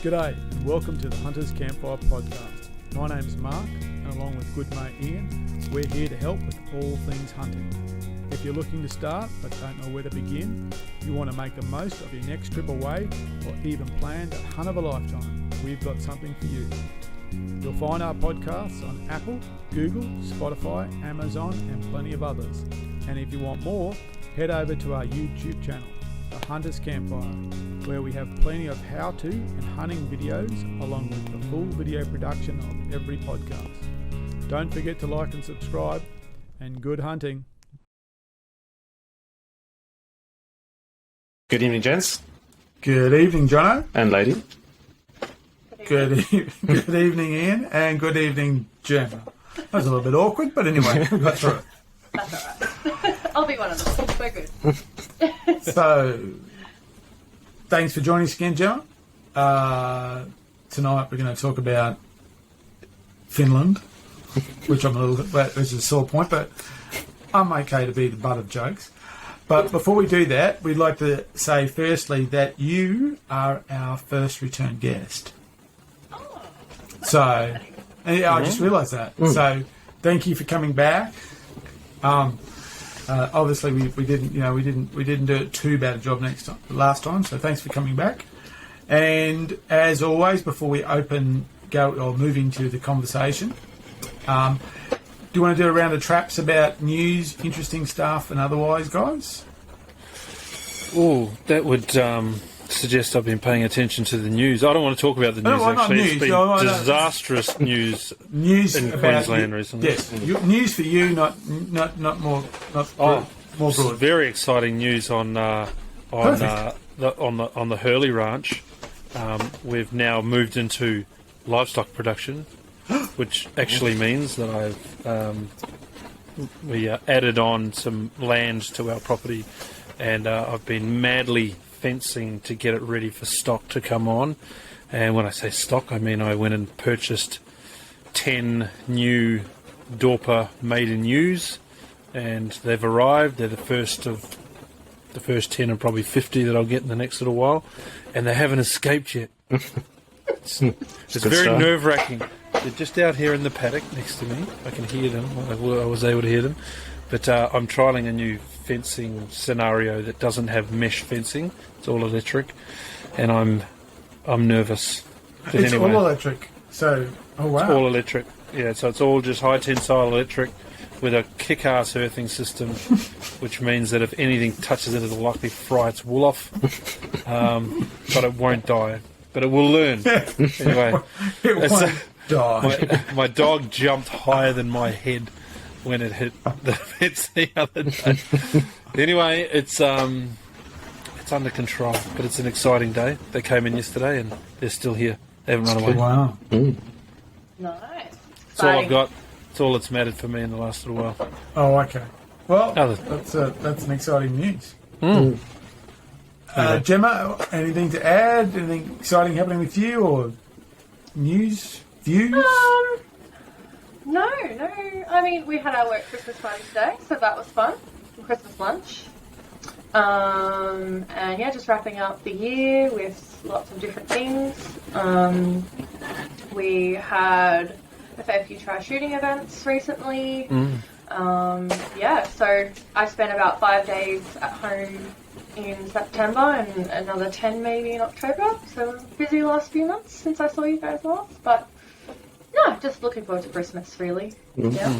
G'day and welcome to the Hunters Campfire Podcast. My name's Mark and along with good mate Ian, we're here to help with all things hunting. If you're looking to start but don't know where to begin, you want to make the most of your next trip away or even plan that hunt of a lifetime, we've got something for you. You'll find our podcasts on Apple, Google, Spotify, Amazon and plenty of others. And if you want more, head over to our YouTube channel, The Hunters Campfire, where we have plenty of how-to and hunting videos along with the full video production of every podcast. Don't forget to like and subscribe, and good hunting. Good evening, gents. Good evening, Jono. And lady. Good evening, Ian, and good evening, Gemma. That was a little bit awkward, but anyway, we got through it. That's alright. I'll be one of them. We're good. So, thanks for joining us again, Gemma. Tonight we're going to talk about Finland, which is a sore point, but I'm okay to be the butt of jokes. But before we do that, we'd like to say firstly that you are our first return guest. So, I just realised that. So, thank you for coming back. Obviously, we didn't do it too bad a job last time. So, thanks for coming back. And as always, before we move into the conversation, do you want to do a round of traps about news, interesting stuff, and otherwise, guys? Oh, that would suggest I've been paying attention to the news. I don't want to talk about the news, actually. It's been disastrous news in Queensland recently. Yes, news for you, not more broad. Very exciting news on the Hurley Ranch. We've now moved into livestock production, which actually means that we added on some land to our property, and I've been madly fencing to get it ready for stock to come on. And when I say stock, I mean I went and purchased 10 new Dorper maiden ewes, and they've arrived. They're the first 10 and probably 50 that I'll get in the next little while, and they haven't escaped yet. It's very nerve-wracking. They're just out here in the paddock next to me. I can hear them. I was able to hear them. But I'm trialling a new fencing scenario that doesn't have mesh fencing. It's all electric, and I'm nervous. But it's anyway, all electric. So, oh wow. It's all electric. Yeah, so it's all just high tensile electric with a kick-ass earthing system, which means that if anything touches it, it'll likely fry its wool off. But it won't die. But it will learn. Anyway, it won't die. My dog jumped higher than my head when it hit the fence the other day. Anyway, it's under control, but it's an exciting day. They came in yesterday and they're still here. They haven't run away. Wow. Nice. That's all I've got. It's all that's mattered for me in the last little while. Oh, okay. Well, that's an exciting news. Gemma, anything to add? Anything exciting happening with you or news, views? No. I mean, we had our work Christmas party today, so that was fun. Christmas lunch. And yeah, just wrapping up the year with lots of different things. We had a fair few try shooting events recently. So I spent about 5 days at home in September and another 10 maybe in October. So busy last few months since I saw you guys last, but no, just looking forward to Christmas, really. Yeah.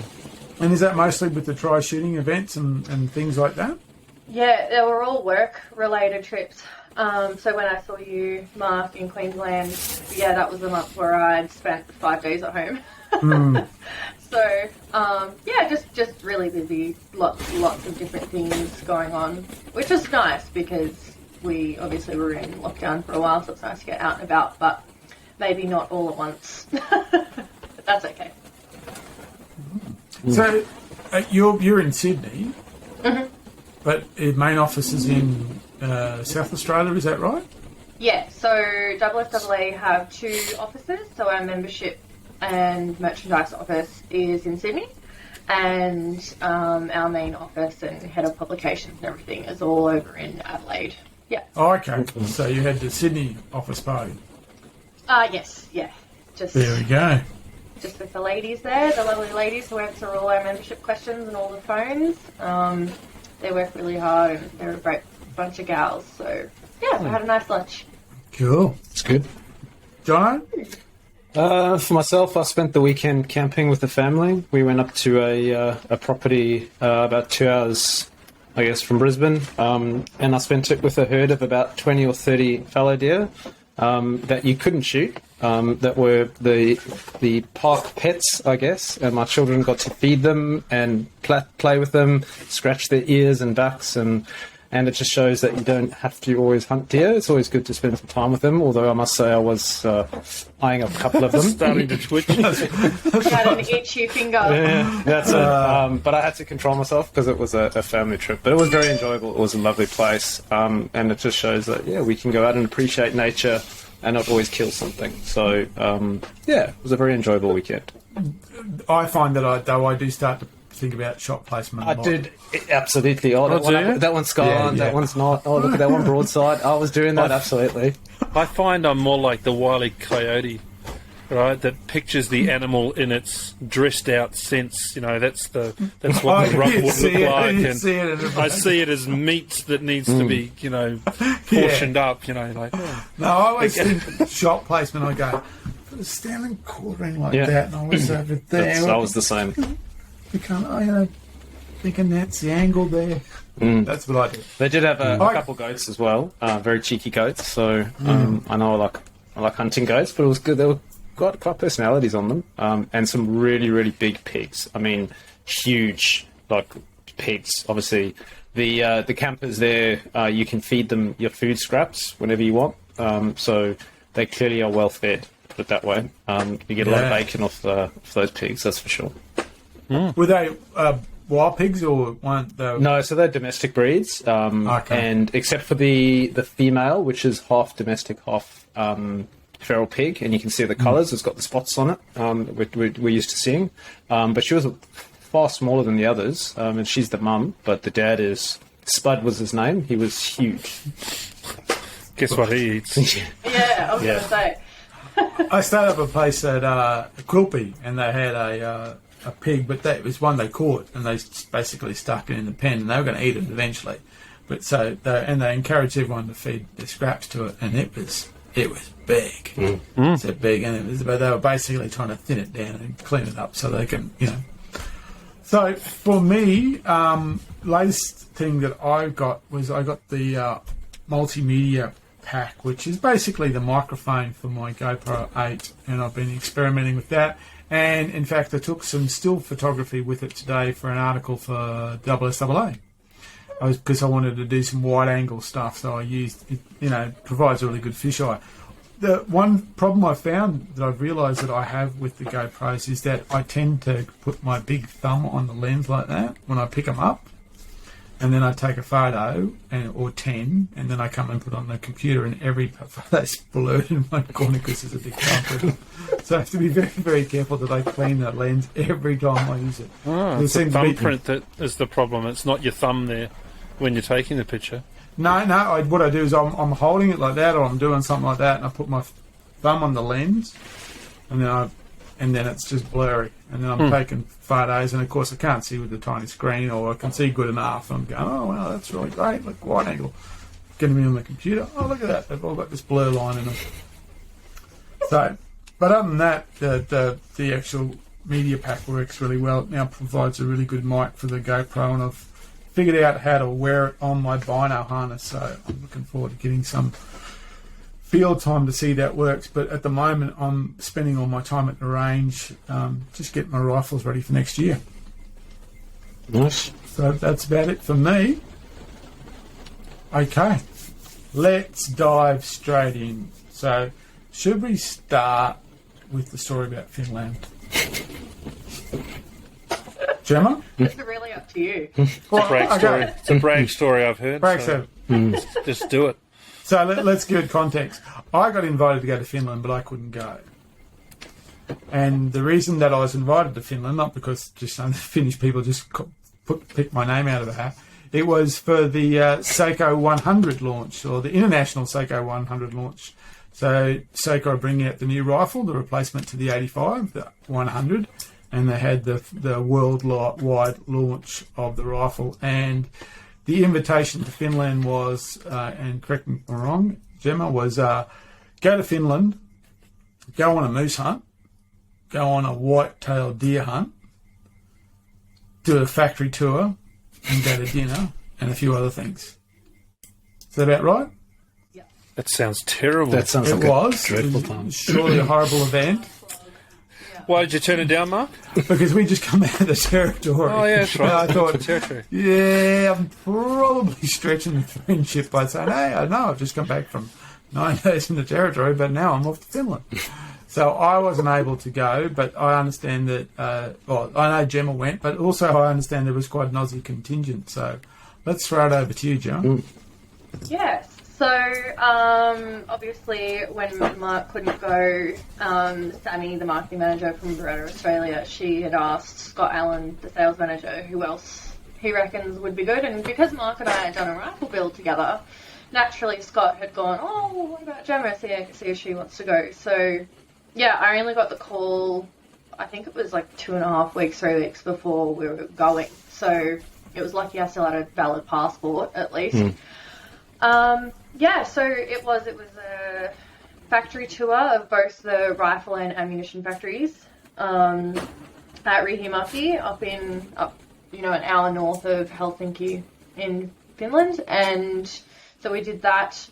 And is that mostly with the try shooting events and things like that? Yeah, they were all work-related trips. So when I saw you, Mark, in Queensland, yeah, that was the month where I'd spent 5 days at home. So, yeah, just really busy. Lots of different things going on, which is nice because we obviously were in lockdown for a while, so it's nice to get out and about, but maybe not all at once. But that's okay. So, you're in Sydney, but the main office is in South Australia, is that right? Yeah, so WSAA have 2 offices, so our membership and merchandise office is in Sydney, and our main office and head of publications and everything is all over in Adelaide. Yeah. Oh, okay. So you had the Sydney office party. Yes, yeah. Just There we go. Just with the ladies there, the lovely ladies who answer all our membership questions and all the phones. They work really hard and they're a great bunch of gals. So, yeah, we had a nice lunch. Cool. It's good. Jono? For myself, I spent the weekend camping with the family. We went up to a property about 2 hours, I guess, from Brisbane, and I spent it with a herd of about 20 or 30 fallow deer that you couldn't shoot, that were the park pets, I guess, and my children got to feed them and play with them, scratch their ears and backs, and it just shows that you don't have to always hunt deer. It's always good to spend some time with them, although I must say I was eyeing up a couple of them. Starting to twitch. Got an itchy finger. Yeah, that's it. But I had to control myself because it was a family trip. But it was very enjoyable. It was a lovely place. And it just shows that, we can go out and appreciate nature and not always kill something. So, it was a very enjoyable weekend. I find that I do start to think about shot placement. I did, absolutely. Oh, that one's skyline, that one's not. Oh, look at that one broadside. I was doing that, absolutely. I find I'm more like the Wile E. Coyote, right? That pictures the animal in its dressed out sense. That's what the rump would look like, and I see it as meat that needs to be, portioned up. No, I always think shot placement. I go, standing quartering like that, and I was over there. I was the same. Thinking that's the angle there. That's what I do. They did have a couple goats as well, very cheeky goats. So I know I like hunting goats, but it was good. They were got quite personalities on them, and some really, really big pigs. I mean, huge pigs. Obviously, the campers there, you can feed them your food scraps whenever you want. So they clearly are well fed. Put it that way. You get a lot of bacon off those pigs. That's for sure. Were they wild pigs or weren't they? No, so they're domestic breeds. And except for the female, which is half domestic, half feral pig, and you can see the colours. It's got the spots on it. We're used to seeing. But she was far smaller than the others, and she's the mum. But the dad is Spud was his name. He was huge. Guess what he eats? Yeah, I was going to say. I started up a place at Quilpie, and they had a pig, but that was one they caught, and they basically stuck it in the pen, and they were going to eat it eventually. But they encouraged everyone to feed their scraps to it, and it was big. So big, and but they were basically trying to thin it down and clean it up so they can, So for me, latest thing that I got the multimedia pack, which is basically the microphone for my GoPro 8, and I've been experimenting with that. And in fact, I took some still photography with it today for an article for SSAA. Because I wanted to do some wide angle stuff, so I used it. Provides a really good fisheye. The one problem I found that I've realised that I have with the GoPros is that I tend to put my big thumb on the lens like that when I pick them up. And then I take a photo, or 10, and then I come and put it on the computer, and every photo's blurred in my corner because there's a big thumb. So I have to be very, very careful that I clean that lens every time I use it. Oh, it's the thumbprint that is the problem. It's not your thumb there when you're taking the picture. No. What I do is I'm holding it like that, or I'm doing something like that, and I put my thumb on the lens, and then it's just blurry. And then I'm taking photos, and of course I can't see with the tiny screen, or I can see good enough. I'm going, oh wow, that's really great. Look, wide angle. Getting me on the computer. Oh, look at that. They've all got this blur line in them. So, but other than that, the actual media pack works really well. It now provides a really good mic for the GoPro, and I've figured out how to wear it on my bino harness. So I'm looking forward to getting some field time to see that works, but at the moment I'm spending all my time at the range, just getting my rifles ready for next year. Nice. So that's about it for me. Okay, let's dive straight in. So should we start with the story about Finland? Gemma? It's really up to you. Brag story. It's a brag story I've heard. Brag so story. Just do it. So let's give it context. I got invited to go to Finland, but I couldn't go. And the reason that I was invited to Finland, not because just some Finnish people just picked my name out of a hat, It was for the SAKO 100 launch, or the International SAKO 100 launch. So SAKO are bringing out the new rifle, the replacement to the 85, the 100, and they had the worldwide launch of the rifle. And the invitation to Finland was, and correct me if I'm wrong, Gemma, was go to Finland, go on a moose hunt, go on a whitetail deer hunt, do a factory tour, and go to dinner, and a few other things. Is that about right? Yeah. That sounds terrible. That sounds like a dreadful It time. was surely a horrible event. Why did you turn it down, Mark? Because we just come out of the territory. Oh, yeah, that's right. And I thought, Territory. yeah, I'm probably stretching the friendship by saying, hey, I know I've just come back from 9 days in the territory, but now I'm off to Finland. So I wasn't able to go, but I understand that, I know Gemma went, but also I understand there was quite an Aussie contingent. So let's throw it over to you, Gemma. Yes. So, obviously, when Mark couldn't go, Sammy, the marketing manager from Beretta Australia, she had asked Scott Allen, the sales manager, who else he reckons would be good. And because Mark and I had done a rifle build together, naturally Scott had gone, oh, well, what about Gemma? See if she wants to go. So, yeah, I only got the call, I think it was like 2.5 weeks, 3 weeks before we were going. So it was lucky I still had a valid passport, at least. Yeah, so it was a factory tour of both the rifle and ammunition factories at Riihimäki, up an hour north of Helsinki in Finland, and so we did that.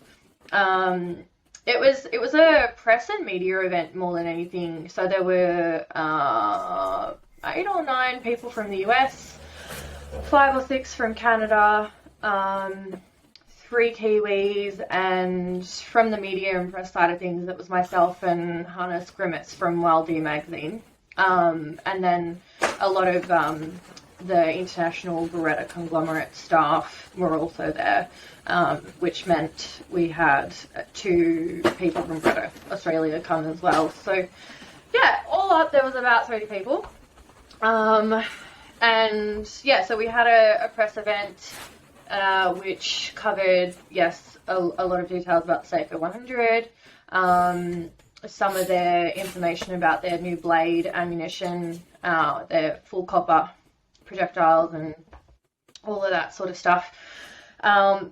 It was a press and media event more than anything. So there were 8 or 9 people from the US, 5 or 6 from Canada, 3 Kiwis, and from the media and press side of things, it was myself and Hannah Scrimmets from Wild Deer magazine, and then a lot of the international Beretta conglomerate staff were also there, which meant we had 2 people from Beretta Australia come as well. So, yeah, all up there was about 30 people, and yeah, so we had a press event. Which covered, yes, a lot of details about the SAKO 100, some of their information about their new blade ammunition, their full copper projectiles, and all of that sort of stuff. So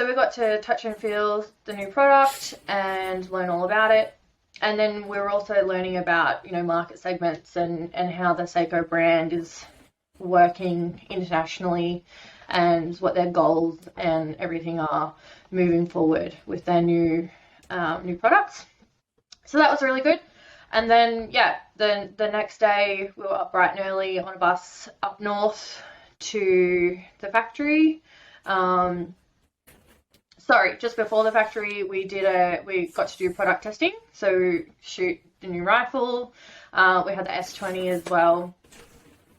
we got to touch and feel the new product and learn all about it. And then we were also learning about, market segments and how the SAKO brand is working internationally, and what their goals and everything are moving forward with their new products. So that was really good. And then, the next day we were up bright and early on a bus up north to the factory. Just before the factory, we got to do product testing. So shoot the new rifle. We had the S20 as well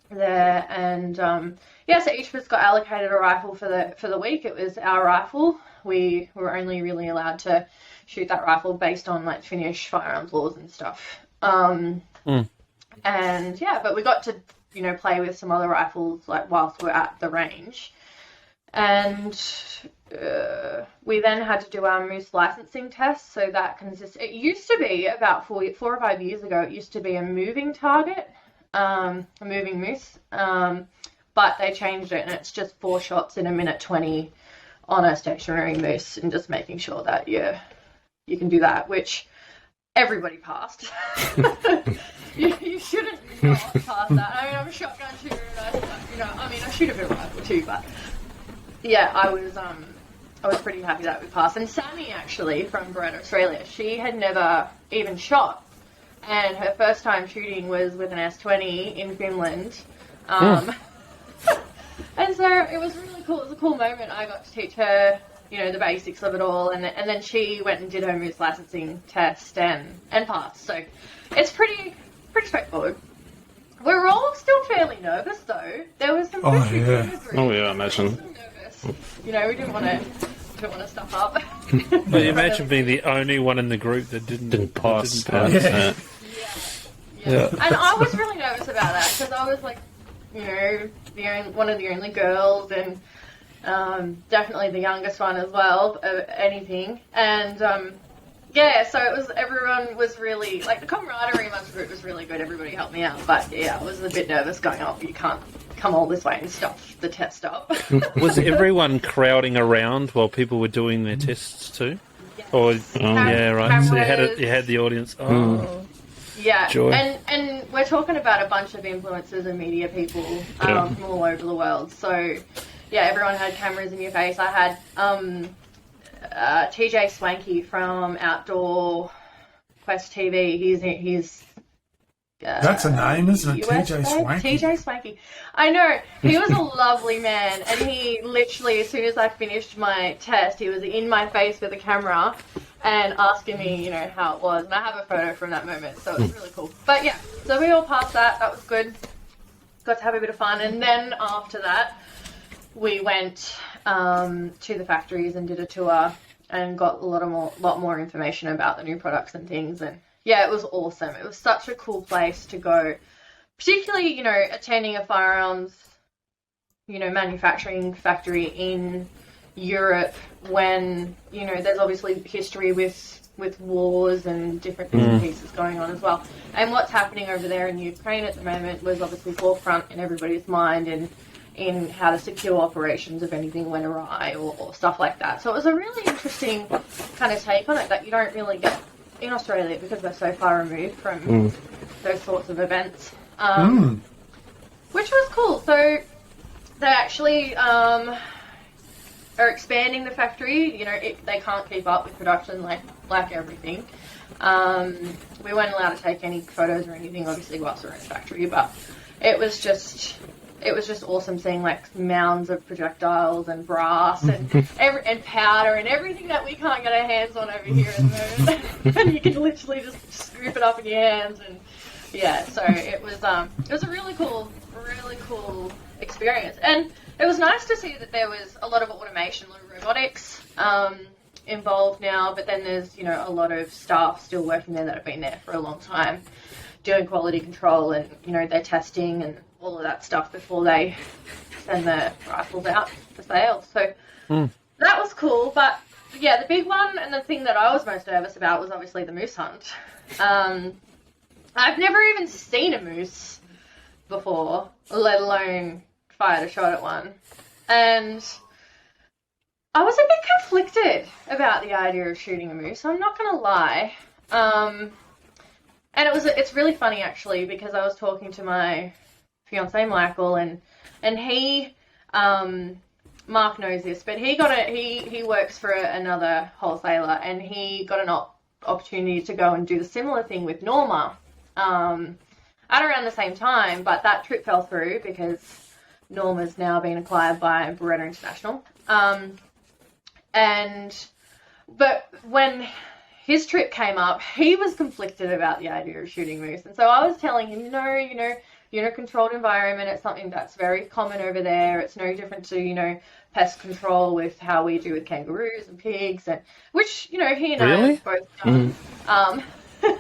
there, and so each of us got allocated a rifle for the week. It was our rifle. We were only really allowed to shoot that rifle based on like Finnish firearms laws and stuff. And but we got to play with some other rifles like whilst we're at the range, and we then had to do our moose licensing test. So that it used to be about 4 or 5 years ago. It used to be a moving target. A moving moose, but they changed it, and it's just 4 shots in a minute 20 on a stationary moose, and just making sure that you can do that, which everybody passed. you shouldn't not pass that. I mean, I'm a shotgun shooter, and I shoot a bit of rifle too, but yeah, I was pretty happy that we passed. And Sammy, actually, from Beretta Australia, she had never even shot. And her first time shooting was with an S20 in Finland. And so it was really cool. It was a cool moment. I got to teach her, the basics of it all. And then she went and did her moose licensing test and passed. So it's pretty straightforward. We were all still fairly nervous, though. There was some pushing in the group. Oh, yeah, I imagine. Nervous. We didn't want to stuff up. Well, you imagine being the only one in the group that didn't pass. Yeah. And I was really nervous about that, because I was like, one of the only girls, and definitely the youngest one as well of anything. And so everyone was really, like, the camaraderie amongst the group was really good. Everybody helped me out, but I was a bit nervous going, oh, you can't come all this way and stuff the test up. Was everyone crowding around while people were doing their tests too? Yes. Or yeah, right. Cameras. So you had the audience. Oh, yeah. Joy. And we're talking about a bunch of influencers and media people from all over the world. So yeah, everyone had cameras in your face. I had TJ Swanky from Outdoor Quest TV. He's that's a name, isn't it? US TJ Swanky. TJ Swanky. I know. He was a lovely man, and he literally, as soon as I finished my test, he was in my face with a camera and asking me, how it was. And I have a photo from that moment, so it was really cool. But yeah, so we all passed that. That was good. Got to have a bit of fun. And then after that, we went to the factories and did a tour and got a lot more information about the new products and things. And yeah, it was awesome. It was such a cool place to go, particularly, attending a firearms, manufacturing factory in Europe when, there's obviously history with wars and different bits and pieces going on as well. And what's happening over there in Ukraine at the moment was obviously forefront in everybody's mind and in how to secure operations if anything went awry or stuff like that. So it was a really interesting kind of take on it that you don't really get in Australia because we're so far removed from those sorts of events, which was cool. So they actually are expanding the factory. They can't keep up with production like everything. We weren't allowed to take any photos or anything, obviously, whilst we're in the factory, but it was just awesome seeing like mounds of projectiles and brass and powder and everything that we can't get our hands on over here at the moment. And you can literally just scoop it up in your hands, and so it was a really cool experience. And it was nice to see that there was a lot of automation, a lot of robotics involved now, but then there's a lot of staff still working there that have been there for a long time doing quality control and their testing and all of that stuff before they send the rifles out for sale. So that was cool. But yeah, the big one and the thing that I was most nervous about was obviously the moose hunt. I've never even seen a moose before, let alone fired a shot at one. And I was a bit conflicted about the idea of shooting a moose, I'm not going to lie. And it's really funny actually, because I was talking to my fiance Michael, and he Mark knows this, but he works for another wholesaler, and he got an opportunity to go and do the similar thing with Norma at around the same time, but that trip fell through because Norma's now been acquired by Beretta International. But when his trip came up, he was conflicted about the idea of shooting moose. And so I was telling him, no, you're in a controlled environment. It's something that's very common over there. It's no different to, pest control with how we do with kangaroos and pigs, and which, he and I have both done.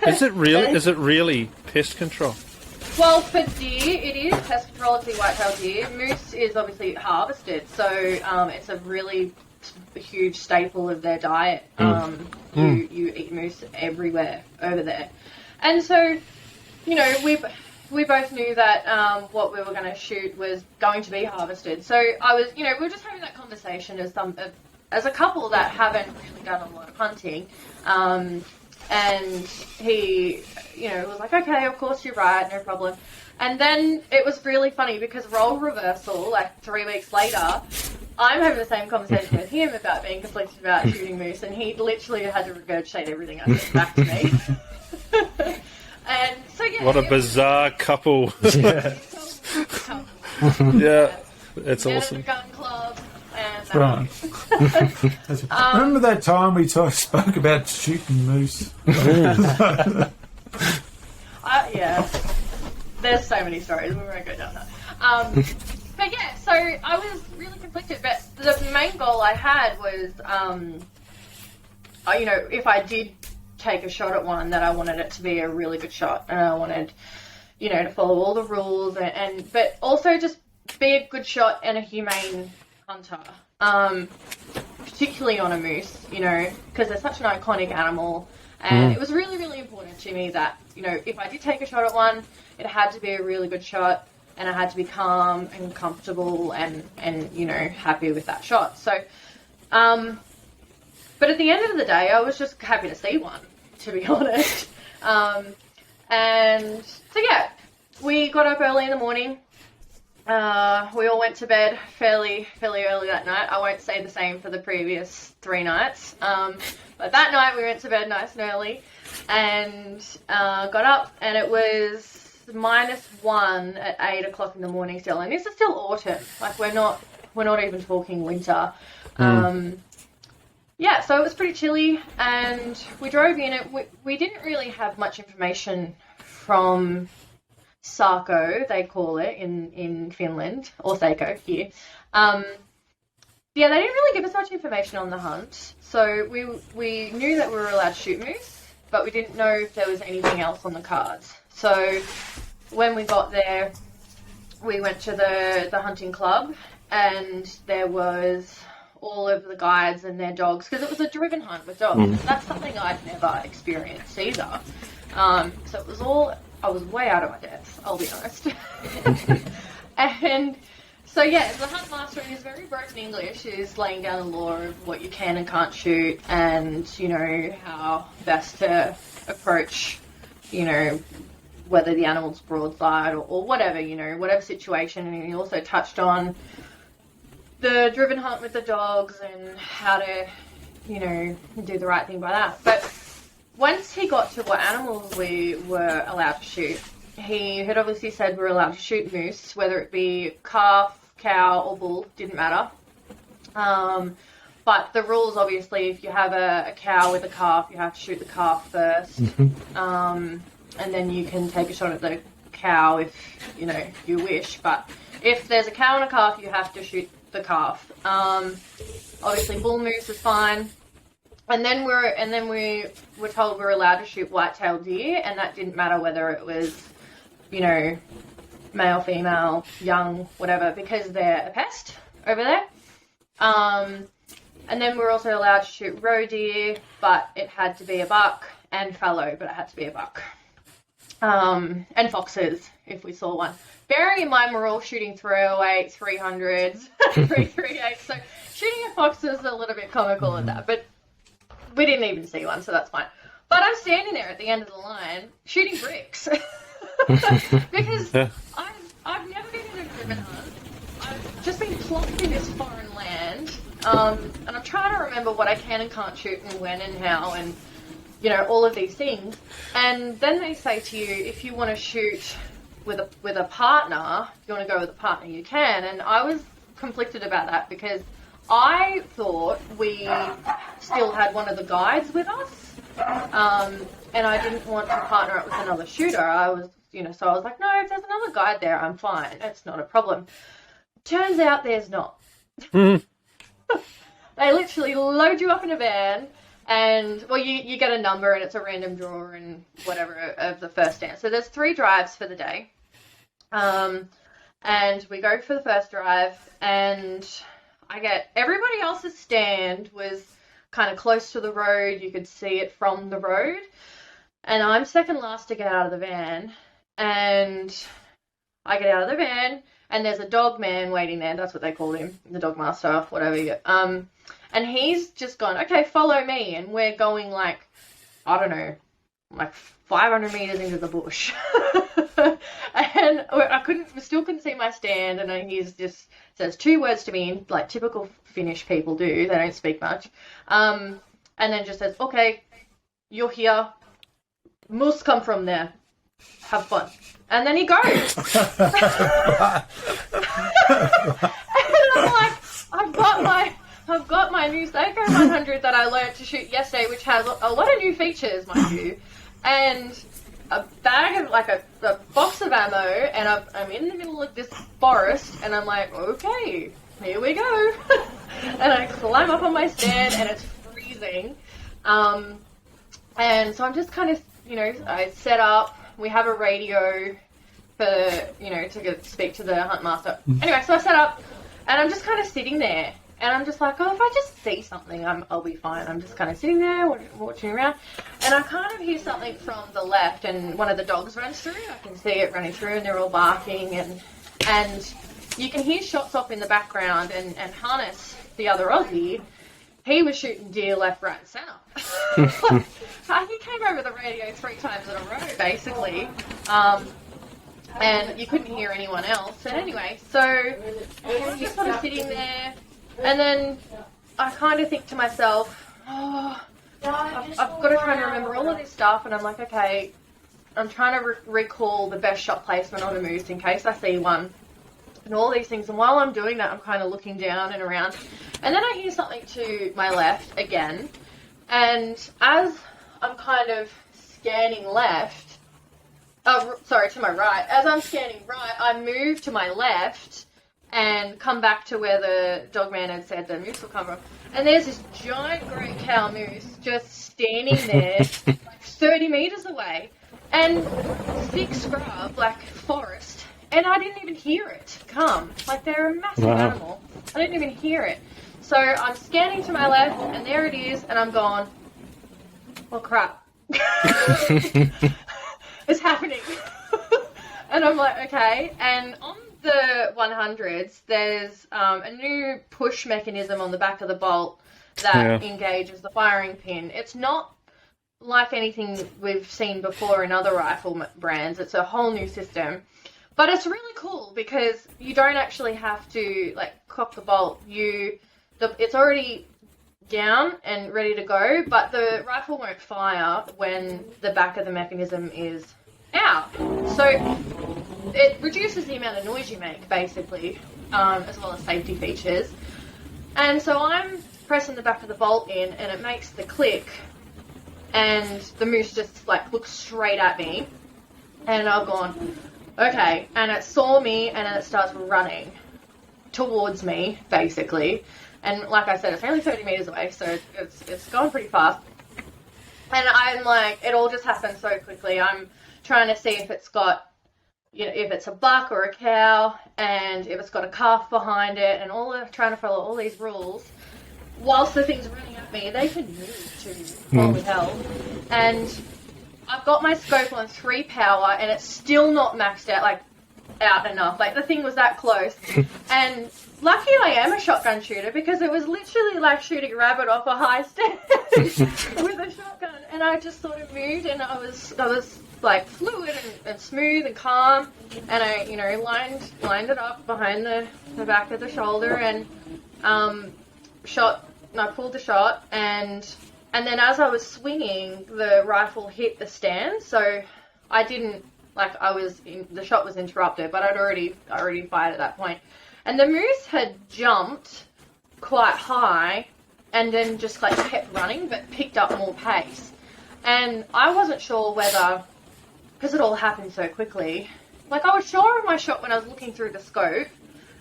Is it really pest control? Well, for deer, it is pest control. It's the whitetail deer. Moose is obviously harvested, so it's a really huge staple of their diet. You eat moose everywhere over there, and so we both knew that what we were going to shoot was going to be harvested. So I was, we were just having that conversation as a couple that haven't really done a lot of hunting, and he was like, okay, of course you're right, no problem. And then it was really funny because role reversal, like 3 weeks later, I'm having the same conversation with him about being conflicted about shooting moose, and he literally had to regurgitate everything I said back to me. And so, yeah. What a bizarre couple. Yeah. Yeah, it's awesome. Gun club. And, Right. Remember that time we spoke about shooting moose? Yeah. There's so many stories. We won't go down that. But yeah, so I was really conflicted. But the main goal I had was, if I did take a shot at one, that I wanted it to be a really good shot, and I wanted, to follow all the rules, but also just be a good shot and a humane hunter, particularly on a moose, you know, because they're such an iconic animal. And it was really, really important to me that, you know, if I did take a shot at one, it had to be a really good shot, and I had to be calm and comfortable and you know, happy with that shot. So, but at the end of the day, I was just happy to see one, to be honest. And so, yeah, we got up early in the morning. We all went to bed fairly early that night. I won't say the same for the previous 3 nights. But that night we went to bed nice and early and got up, and it was -1 at 8 o'clock in the morning still. And this is still autumn. Like, we're not even talking winter. Yeah, so it was pretty chilly, and we drove in. We didn't really have much information from SAKO, they call it in Finland, or SAKO here. Yeah, they didn't really give us much information on the hunt. So we knew that we were allowed to shoot moose, but we didn't know if there was anything else on the cards. So when we got there, we went to the hunting club, and there was all of the guides and their dogs, because it was a driven hunt with dogs. That's something I'd never experienced either. So it was all, I was way out of my depth, I'll be honest. And so, yeah, the hunt master in his very broken English is laying down the law of what you can and can't shoot, and, you know, how best to approach, you know, whether the animal's broadside or whatever, you know, whatever situation. And he also touched on the driven hunt with the dogs and how to, you know, do the right thing by that. But once he got to what animals we were allowed to shoot, he had obviously said we're allowed to shoot moose, whether it be calf, cow, or bull, didn't matter. But the rules, obviously, if you have a cow with a calf, you have to shoot the calf first. And then you can take a shot at the cow if, you know, you wish. But if there's a cow and a calf, you have to shoot the calf. Obviously, bull moose is fine. And then we were told we were allowed to shoot whitetail deer, and that didn't matter whether it was, you know, male, female, young, whatever, because they're a pest over there. And then we were also allowed to shoot roe deer, but it had to be a buck, and fallow, but it had to be a buck. And foxes, if we saw one. Bearing in mind we're all shooting 308s, 300s, 338s, so shooting a fox is a little bit comical at that, but we didn't even see one, so that's fine. But I'm standing there at the end of the line shooting bricks because I've never been in a driven hunt. I've just been plopped in this foreign land, and I'm trying to remember what I can and can't shoot and when and how and, you know, all of these things. And then they say to you, if you want to shoot with a partner, if you want to go with a partner, you can. And I was conflicted about that because I thought we still had one of the guides with us, and I didn't want to partner up with another shooter. I was, you know, so I was like, no, if there's another guide there, I'm fine. It's not a problem. Turns out there's not. They literally load you up in a van, and, well, you get a number, and it's a random draw and whatever of the first stand. So there's 3 drives for the day. And we go for the first drive, and I get everybody else's stand was kind of close to the road. You could see it from the road. And I'm second last to get out of the van. And I get out of the van, and there's a dog man waiting there. That's what they called him, the dog master, whatever. And he's just gone, okay, follow me. And we're going like, I don't know, like 500 meters into the bush. And we still couldn't see my stand. And he's just says 2 words to me, like typical Finnish people do. They don't speak much. And then just says, okay, you're here. Moose come from there. Have fun. And then he goes. And I'm like, I've got my new SAKO 100 that I learned to shoot yesterday, which has a lot of new features, mind you, and a bag of, like, a box of ammo, and I'm in the middle of this forest, and I'm like, okay, here we go. And I climb up on my stand, and it's freezing. And so I'm just kind of, you know, I set up, we have a radio, to speak to the hunt master. Anyway, so I set up, and I'm just kind of sitting there, and I'm just like, oh, if I just see something, I'll be fine. I'm just kind of sitting there, watching around, and I kind of hear something from the left, and one of the dogs runs through. I can see it running through, and they're all barking, and you can hear shots off in the background, and Harness, the other Aussie, he was shooting deer left, right, and centre. He came over the radio 3 times in a row, basically. And you couldn't hear anyone else. And anyway, so I'm just sort of sitting there, and then I kind of think to myself, oh, I've got to try and remember all of this stuff, and I'm like, okay, I'm trying to recall the best shot placement on a moose in case I see one, and all these things. And while I'm doing that, I'm kind of looking down and around, and then I hear something to my left again, and as I'm kind of scanning left, to my right, as I'm scanning right, I move to my left and come back to where the dogman had said the moose will come from, and there's this giant grey cow moose just standing there like 30 metres away, and thick scrub, like forest, and I didn't even hear it come. Like, they're a massive animal. I didn't even hear it. So I'm scanning to my left, and there it is, and I'm going, well, crap. It's happening. And I'm like, okay. And on the 100s, there's a new push mechanism on the back of the bolt that engages the firing pin. It's not like anything we've seen before in other rifle brands. It's a whole new system. But it's really cool because you don't actually have to, like, cock the bolt. It's already down and ready to go, but the rifle won't fire when the back of the mechanism is out. So it reduces the amount of noise you make, basically, as well as safety features. And so I'm pressing the back of the bolt in, and it makes the click, and the moose just, like, looks straight at me, and I've gone, okay, and it saw me, and then it starts running towards me, basically. And like I said, it's only 30 metres away, so it's going pretty fast. And I'm like, it all just happens so quickly. I'm trying to see if it's got, if it's a buck or a cow, and if it's got a calf behind it, and trying to follow all these rules. Whilst the thing's running at me, they can move to holy hell. And I've got my scope on 3 power, and it's still not maxed out, like, out enough. Like, the thing was that close. And lucky I am a shotgun shooter, because it was literally like shooting a rabbit off a high stand with a shotgun. And I just sort of moved, and I was like fluid and smooth and calm. And I, lined it up behind the back of the shoulder, and I pulled the shot, and then as I was swinging, the rifle hit the stand, so I didn't, the shot was interrupted, but I already fired at that point. And the moose had jumped quite high, and then just, like, kept running, but picked up more pace. And I wasn't sure whether, because it all happened so quickly, like, I was sure of my shot when I was looking through the scope,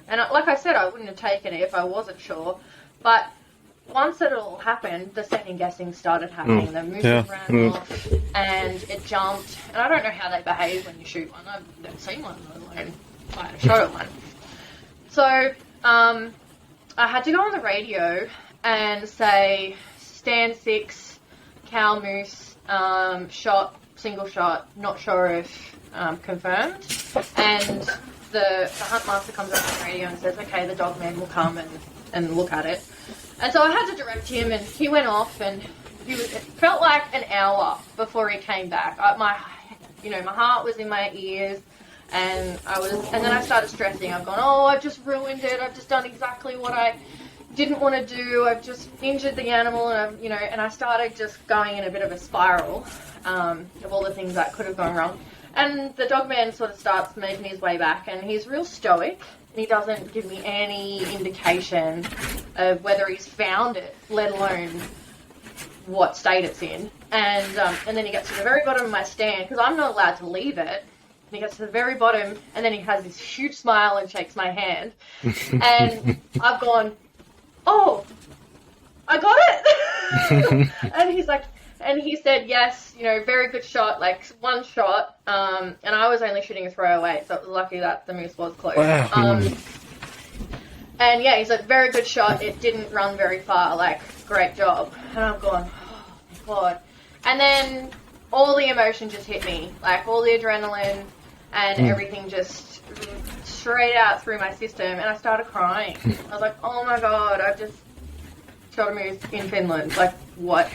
and like I said, I wouldn't have taken it if I wasn't sure, but once it all happened, the second guessing started happening. The moose ran off, and it jumped. And I don't know how they behave when you shoot one. I've never seen one, let alone fire a shot at one. So I had to go on the radio and say, stand 6, cow moose, shot, single shot, not sure if confirmed. And the hunt master comes up on the radio and says, okay, the dog man will come and look at it. And so I had to direct him, and he went off, and it felt like an hour before he came back. My heart was in my ears, and then I started stressing. I've gone, I've just ruined it. I've just done exactly what I didn't want to do. I've just injured the animal, and I started just going in a bit of a spiral of all the things that could have gone wrong. And the dog man sort of starts making his way back, and he's real stoic. He doesn't give me any indication of whether he's found it, let alone what state it's in. And then he gets to the very bottom of my stand, because I'm not allowed to leave it. He gets to the very bottom, and then he has this huge smile and shakes my hand. And I've gone, I got it! And he's like, And he said, yes, very good shot, like one shot. And I was only shooting a throwaway, so it was lucky that the moose was close. Wow. And yeah, he's like, very good shot. It didn't run very far, like, great job. And I'm going, oh my God. And then all the emotion just hit me, like all the adrenaline and everything just straight out through my system. And I started crying. I was like, oh my God, I've just shot a moose in Finland. Like, what?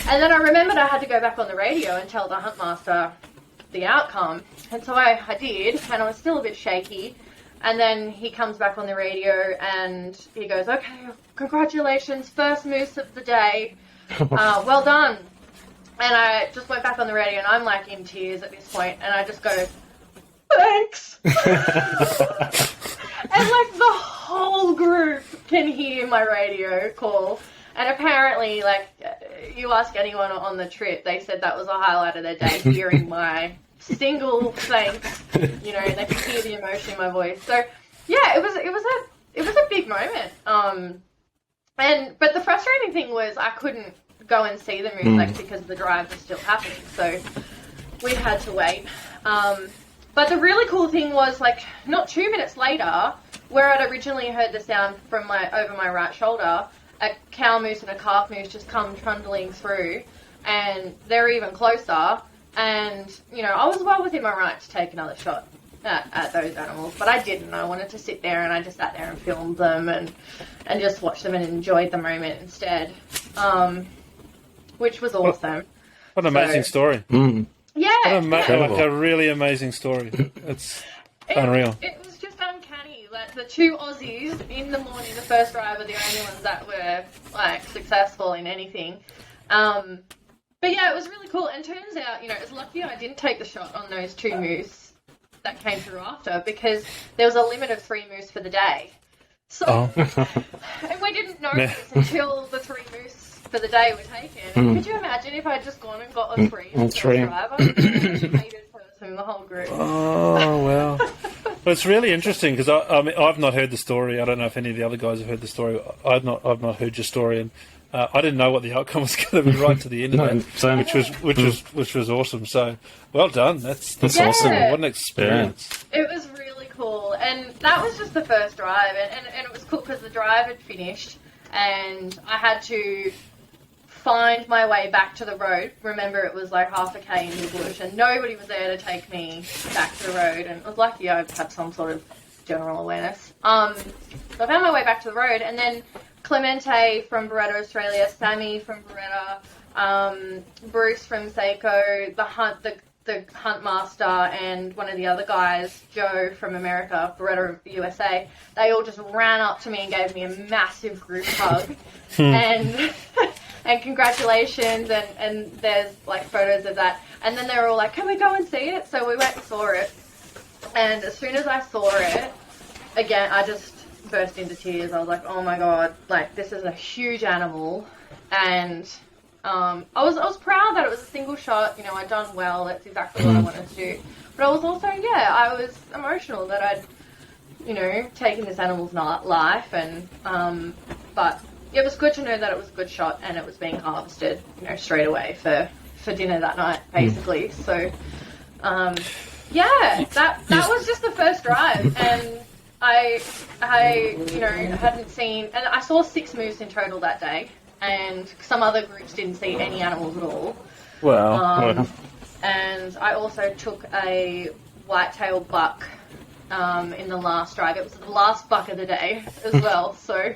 And then I remembered I had to go back on the radio and tell the huntmaster the outcome. And so I did, and I was still a bit shaky. And then he comes back on the radio and he goes, okay, congratulations, first moose of the day. Well done. And I just went back on the radio and I'm like in tears at this point, and I just go, thanks. And like the whole group can hear my radio call. And apparently, like, you ask anyone on the trip, they said that was a highlight of their day, hearing my single thanks. They could hear the emotion in my voice. So yeah, it was a big moment. But the frustrating thing was I couldn't go and see the moose, like, because the drive was still happening. So we had to wait. But the really cool thing was, like, not 2 minutes later, where I'd originally heard the sound from over my right shoulder, a cow moose and a calf moose just come trundling through, and they're even closer. And, I was well within my right to take another shot at those animals, but I didn't. I wanted to sit there, and I just sat there and filmed them and just watched them and enjoyed the moment instead, which was awesome. What an amazing story. Yeah. Like a really amazing story. It's unreal. It was just uncanny. Like, the two Aussies in the morning, the first drive, were the only ones that were, like, successful in anything. But yeah, it was really cool. And turns out, it's lucky I didn't take the shot on those two moose that came through after, because there was a limit of 3 moose for the day. So, and we didn't know this until the 3 moose for the day were taken. And could you imagine if I'd just gone and got a 3 on the first drive? I was the most hated person in the whole group. Oh, wow. Well, it's really interesting, because I've not heard the story. I don't know if any of the other guys have heard the story. I've not heard your story, and I didn't know what the outcome was going to be right to the end of that, which was awesome. So, well done. That's awesome. What an experience. Yeah. It was really cool, and that was just the first drive, and it was cool because the drive had finished, and I had to find my way back to the road. Remember, it was like half a K in the bush, and nobody was there to take me back to the road, and I was lucky I had some sort of general awareness. So I found my way back to the road, and then Clemente from Beretta Australia, Sammy from Beretta, Bruce from SAKO, the hunt master, and one of the other guys, Joe from America, Beretta USA, they all just ran up to me and gave me a massive group hug. And congratulations, and there's like photos of that. And then they were all like, can we go and see it? So we went and saw it. And as soon as I saw it, again, I just burst into tears. I was like, oh my God, like, this is a huge animal. And I was proud that it was a single shot. I'd done well. That's exactly what I wanted to do. But I was also, I was emotional that I'd, taken this animal's life. And, but it was good to know that it was a good shot and it was being harvested, straight away for dinner that night, basically. So, yeah, that was just the first drive. And I hadn't seen, and I saw 6 moose in total that day, and some other groups didn't see any animals at all. Wow. And I also took a whitetail buck in the last drive. It was the last buck of the day as well, so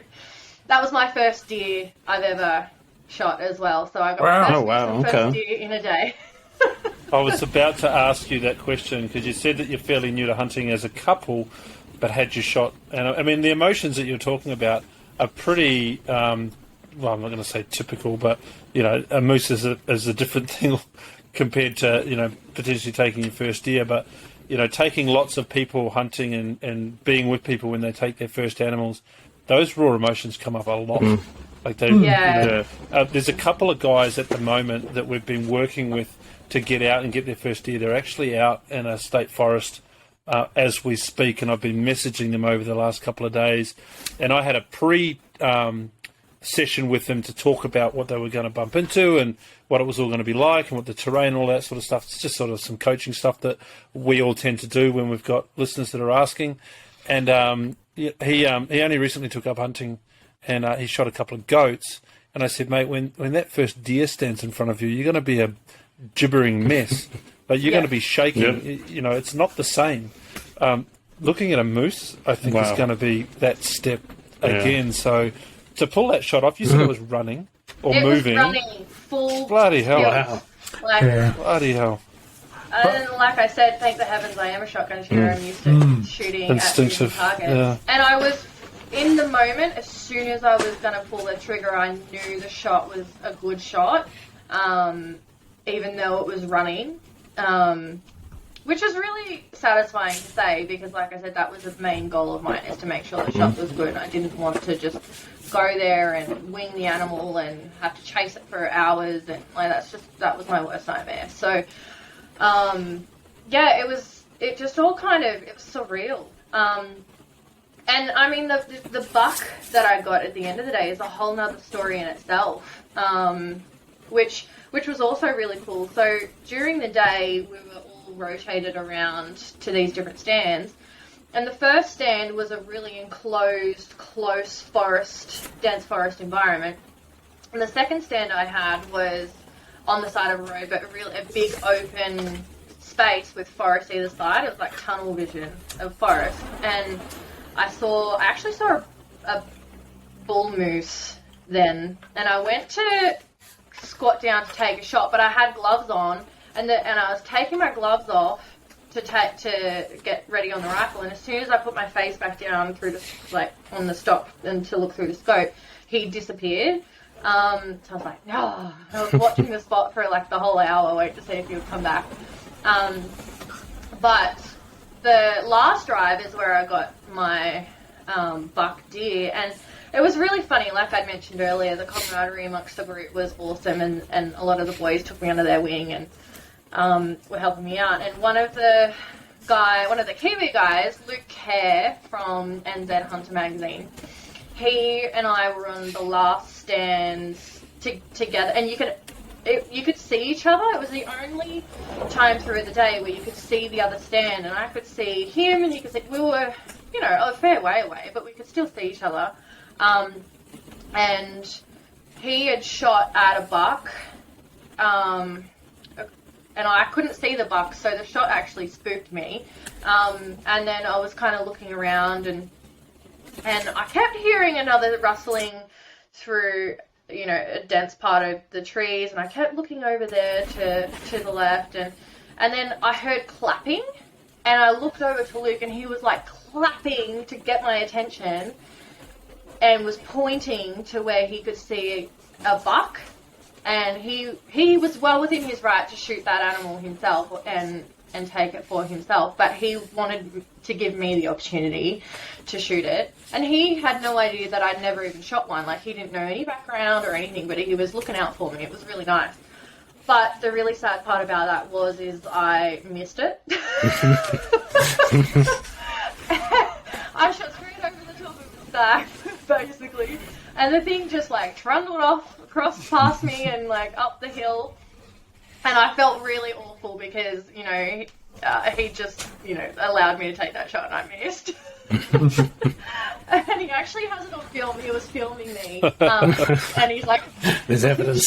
that was my first deer I've ever shot as well. So I got my first deer in a day. I was about to ask you that question, because you said that you're fairly new to hunting as a couple, but had you shot, and I mean, the emotions that you're talking about are pretty, well, I'm not going to say typical, but, a moose is a different thing compared to, potentially taking your first deer, but, taking lots of people hunting and being with people when they take their first animals, those raw emotions come up a lot. Like there's a couple of guys at the moment that we've been working with to get out and get their first deer. They're actually out in a state forest as we speak, and I've been messaging them over the last couple of days. And I had a session with them to talk about what they were going to bump into and what it was all going to be like and what the terrain and all that sort of stuff. It's just sort of some coaching stuff that we all tend to do when we've got listeners that are asking. And he only recently took up hunting, and he shot a couple of goats. And I said, mate, when that first deer stands in front of you, you're going to be a gibbering mess. But you're going to be shaking. You know, it's not the same. Looking at a moose, I think, is going to be that step again. So to pull that shot off, you said it was running or moving. It was running full. Bloody hell. Wow. Bloody hell. And like I said, thank the heavens I am a shotgun shooter. I'm used to shooting instinctive at targets. Yeah. And I was, in the moment, as soon as I was going to pull the trigger, I knew the shot was a good shot, even though it was running. Which is really satisfying to say because, like I said, that was the main goal of mine, is to make sure the shot was good. I didn't want to just go there and wing the animal and have to chase it for hours, and like that was my worst nightmare. So, it just all kind of, it was surreal. And I mean, the buck that I got at the end of the day is a whole nother story in itself, which was also really cool. So during the day, we were all rotated around to these different stands. And the first stand was a really enclosed, close forest, dense forest environment. And the second stand I had was on the side of a road, but a big open space with forest either side. It was like tunnel vision of forest. And I actually saw a bull moose then. And I went to squat down to take a shot, but I had gloves on, and I was taking my gloves off to get ready on the rifle, and as soon as I put my face back down on the stock and to look through the scope, he disappeared. So I was like, no. I was watching the spot for like the whole hour, wait to see if he would come back. But the last drive is where I got my buck deer, and it was really funny. Like I mentioned earlier, the camaraderie amongst the group was awesome, and a lot of the boys took me under their wing and were helping me out. And one of the Kiwi guys, Luke Kerr from NZ Hunter magazine, he and I were on the last stands together, and you could see each other. It was the only time through the day where you could see the other stand, and I could see him, and he could see, we were, a fair way away, but we could still see each other. And he had shot at a buck, and I couldn't see the buck, so the shot actually spooked me. And then I was kind of looking around, and I kept hearing another rustling through, a dense part of the trees, and I kept looking over there to the left, and then I heard clapping, and I looked over to Luke, and he was like clapping to get my attention, and was pointing to where he could see a buck, and he was well within his right to shoot that animal himself and take it for himself, but he wanted to give me the opportunity to shoot it, and he had no idea that I'd never even shot one. Like, he didn't know any background or anything, but he was looking out for me. It was really nice. But the really sad part about that is I missed it. I shot straight over the top of the back, basically, and the thing just like trundled off across past me and like up the hill, and I felt really awful because he just allowed me to take that shot and I missed. And he actually has it on film. He was filming me, and he's like, "There's evidence."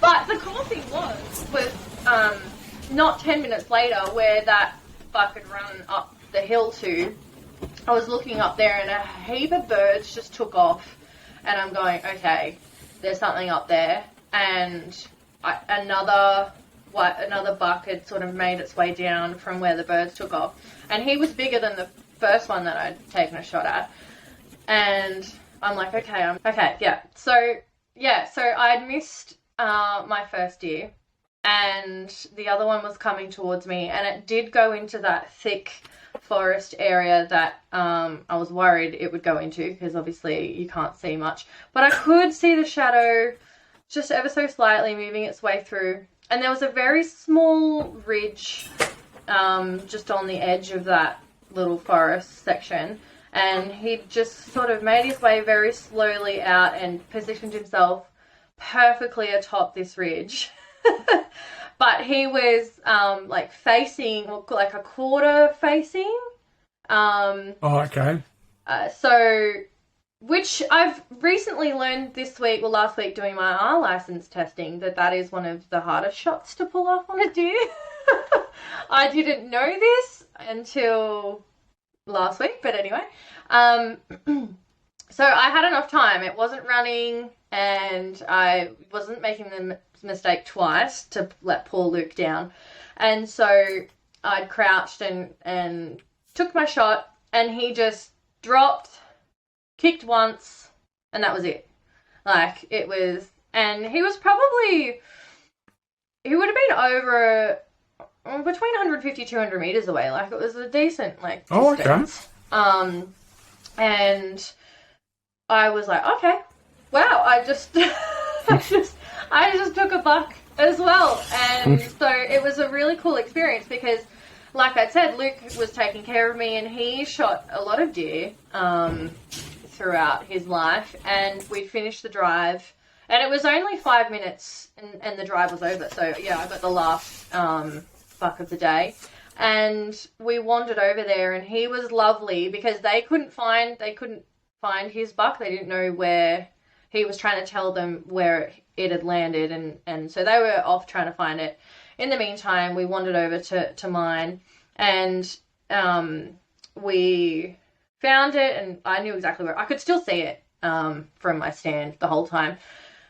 But the cool thing was not 10 minutes later, where that buck had run up the hill to, I was looking up there, and a heap of birds just took off, and I'm going, okay, there's something up there, and another buck had sort of made its way down from where the birds took off, and he was bigger than the first one that I'd taken a shot at, and I'm like, So I'd missed my first deer, and the other one was coming towards me, and it did go into that thick forest area that I was worried it would go into, because obviously you can't see much, but I could see the shadow just ever so slightly moving its way through, and there was a very small ridge just on the edge of that little forest section, and he just sort of made his way very slowly out and positioned himself perfectly atop this ridge. But he was like facing, like a quarter facing. Okay. So, which I've recently learned last week doing my R license testing, that is one of the hardest shots to pull off on a deer. I didn't know this until last week, but anyway. So I had enough time. It wasn't running, and I wasn't making the mistake twice to let poor Luke down. And so I'd crouched and took my shot, and he just dropped, kicked once, and that was it. Like, it was, and he would have been over between 150, 200 meters away. Like, it was a decent, like, distance. Okay. And I was like, okay, wow, I just took a buck as well. And so it was a really cool experience because, like I said, Luke was taking care of me, and he shot a lot of deer throughout his life. And we'd finished the drive, and it was only 5 minutes, and the drive was over. So yeah, I got the last buck of the day, and we wandered over there, and he was lovely because they couldn't find his buck. They didn't know where. He was trying to tell them where it had landed, and so they were off trying to find it. In the meantime, we wandered over to mine, and we found it, and I knew exactly where. I could still see it from my stand the whole time.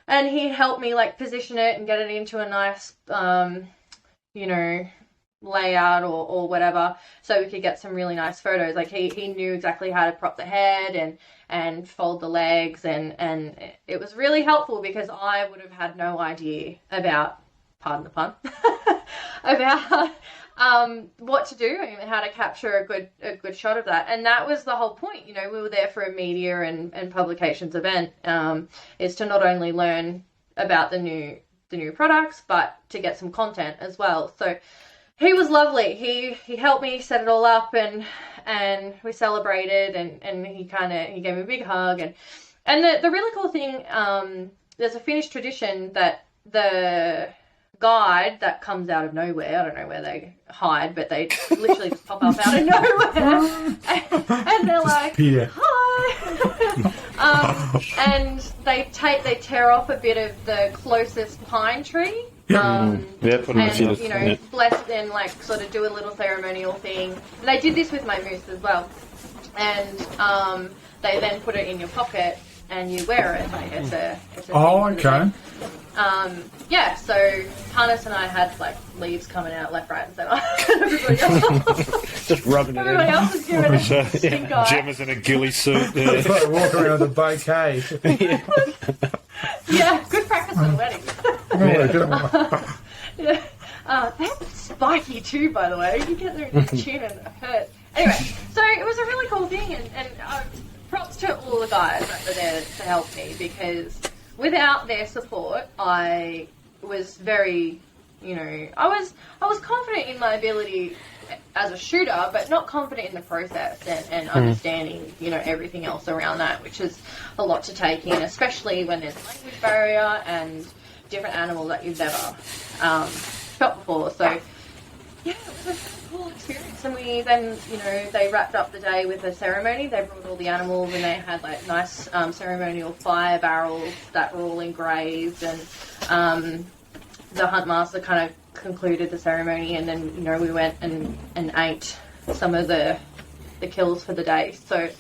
And he helped me, like, position it and get it into a nice, layout or whatever, so we could get some really nice photos. Like, he knew exactly how to prop the head and fold the legs, and it was really helpful because I would have had no idea about, pardon the pun, about what to do and how to capture a good shot of that. And that was the whole point. We were there for a media and publications event, is to not only learn about the new products, but to get some content as well. So he was lovely. He helped me set it all up, and we celebrated, and he gave me a big hug, and the really cool thing, there's a Finnish tradition that the guide that comes out of nowhere, I don't know where they hide, but they literally just pop up out of nowhere, and they're like, hi, and they tear off a bit of the closest pine tree. And bless it and like sort of do a little ceremonial thing. And they did this with my moose as well. And they then put it in your pocket and you wear it. Like it's a okay. So Hannes and I had like leaves coming out left, right, and centre. Everybody else, just rubbing it in. Everybody else was giving it stink eye. Gemma's in a ghillie suit. It's like walking around with a bouquet. Yeah, good practice for the wedding. That's spiky too, by the way. You get there in the chin and it hurts. Anyway, so it was a really cool thing, and props to all the guys that were there to help me, because without their support, I was very, I was confident in my ability as a shooter, but not confident in the process and understanding, everything else around that, which is a lot to take in, especially when there's a language barrier and different animal that you've never shot before. So, yeah, it was a really cool experience. And we then, they wrapped up the day with a ceremony. They brought all the animals, and they had like nice ceremonial fire barrels that were all engraved, and the hunt master kind of concluded the ceremony, and then we went and ate some of the kills for the day. So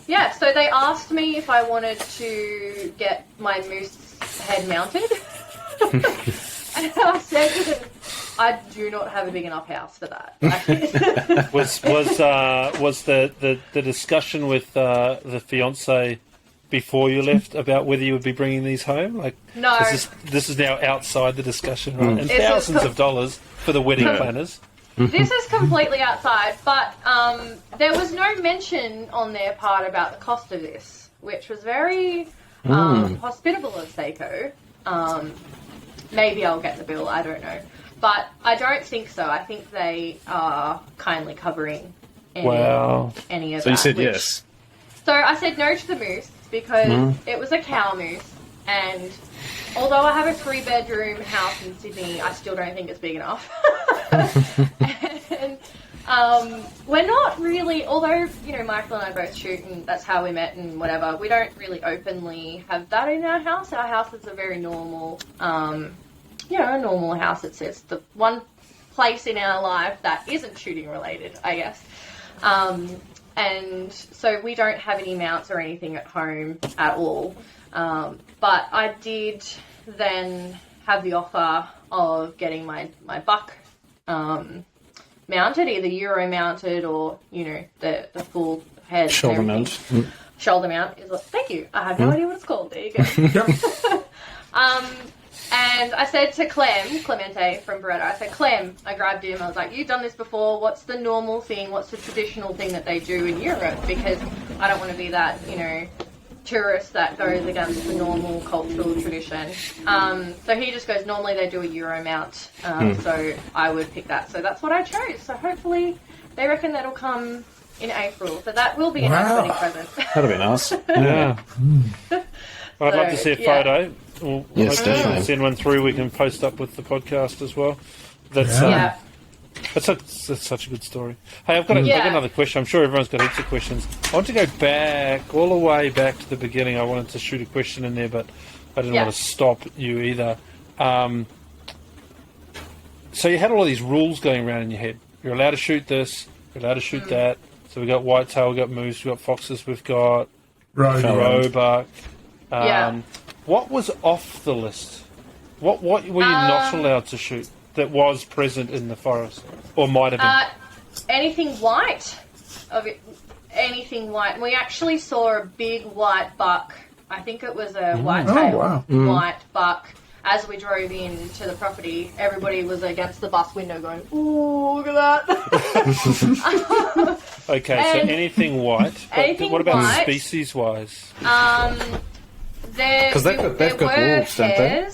yeah, so they asked me if I wanted to get my moose head mounted. And I said to them, I do not have a big enough house for that. Was the discussion with the fiance before you left about whether you would be bringing these home? Like, no. This is now outside the discussion, right? And thousands of dollars for the wedding planners. This is completely outside, but there was no mention on their part about the cost of this, which was very hospitable of SAKO. Maybe I'll get the bill, I don't know. But I don't think so. I think they are kindly covering any of that. So you said yes? So I said no to the moose because it was a cow moose, and although I have a 3-bedroom house in Sydney, I still don't think it's big enough. And we're not really, although, you know, Michael and I both shoot and that's how we met and whatever, we don't really openly have that in our house. Our house is a very normal, you know, a normal house. It's the one place in our life that isn't shooting related, I guess. And so we don't have any mounts or anything at home at all. But I did then have the offer of getting my buck mounted, either Euro mounted or, you know, the full head. Shoulder mount. Shoulder mount is thank you. I have no idea what it's called. There you go. And I said to Clemente from Beretta, I said, Clem, I grabbed him, I was like, you've done this before, what's the normal thing, what's the traditional thing that they do in Europe? Because I don't want to be that, you know, tourist that goes against the normal cultural tradition. So he just goes, normally they do a Euro mount, so I would pick that. So that's what I chose. So hopefully they reckon that'll come in April. So that will be a nice wedding present. That'll be nice. Yeah. I'd love to see a photo. We'll Yes, definitely. send one through. We can post up with the podcast as well. That's such a good story. Hey, I've got another question. I'm sure everyone's got heaps of questions. I want to go back, all the way back to the beginning. I wanted to shoot a question in there, but I didn't want to stop you either. So you had all of these rules going around in your head. You're allowed to shoot this. You're allowed to shoot that. So we've got whitetail, we've got moose, we've got foxes, we've got roebuck. What was off the list? What were you not allowed to shoot that was present in the forest, or might have been? Anything white. Anything white. We actually saw a big white buck. I think it was a whitetail white buck. As we drove into the property, everybody was against the bus window going, "Ooh, look at that!" Okay, so anything white. But what about species-wise? Because they've got wolves, don't they?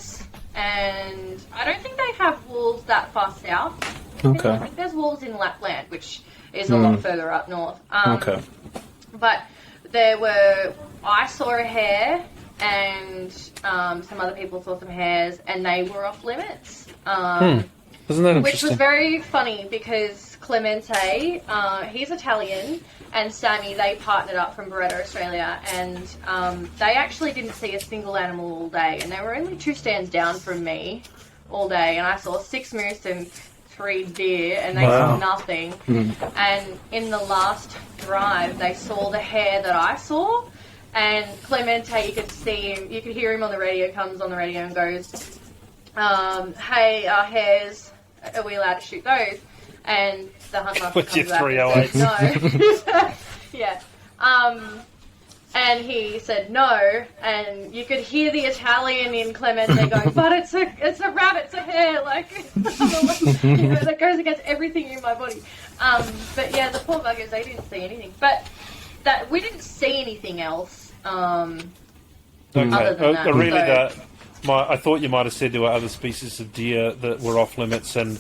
And I don't think they have wolves that far south. Okay. I think there's wolves in Lapland, which is a lot further up north. But I saw a hare, and some other people saw some hares, and they were off limits. Isn't that interesting? Which was very funny because Clemente, he's Italian, and Sammy, they partnered up from Beretta Australia, and they actually didn't see a single animal all day, and they were only 2 stands down from me all day, and I saw 6 moose and 3 deer, and they saw nothing. And in the last drive, they saw the hare that I saw, and Clemente, you could see him, you could hear him on the radio, comes on the radio and goes, hey, our hares, are we allowed to shoot those? And the hunt master comes back and said no. Yeah. And he said no, and you could hear the Italian in Clemente going, but it's a rabbit, it's a hare, like, you know, that goes against everything in my body. But yeah, the poor buggers, they didn't see anything. But we didn't see anything else. Other than that. I thought you might have said there were other species of deer that were off limits, and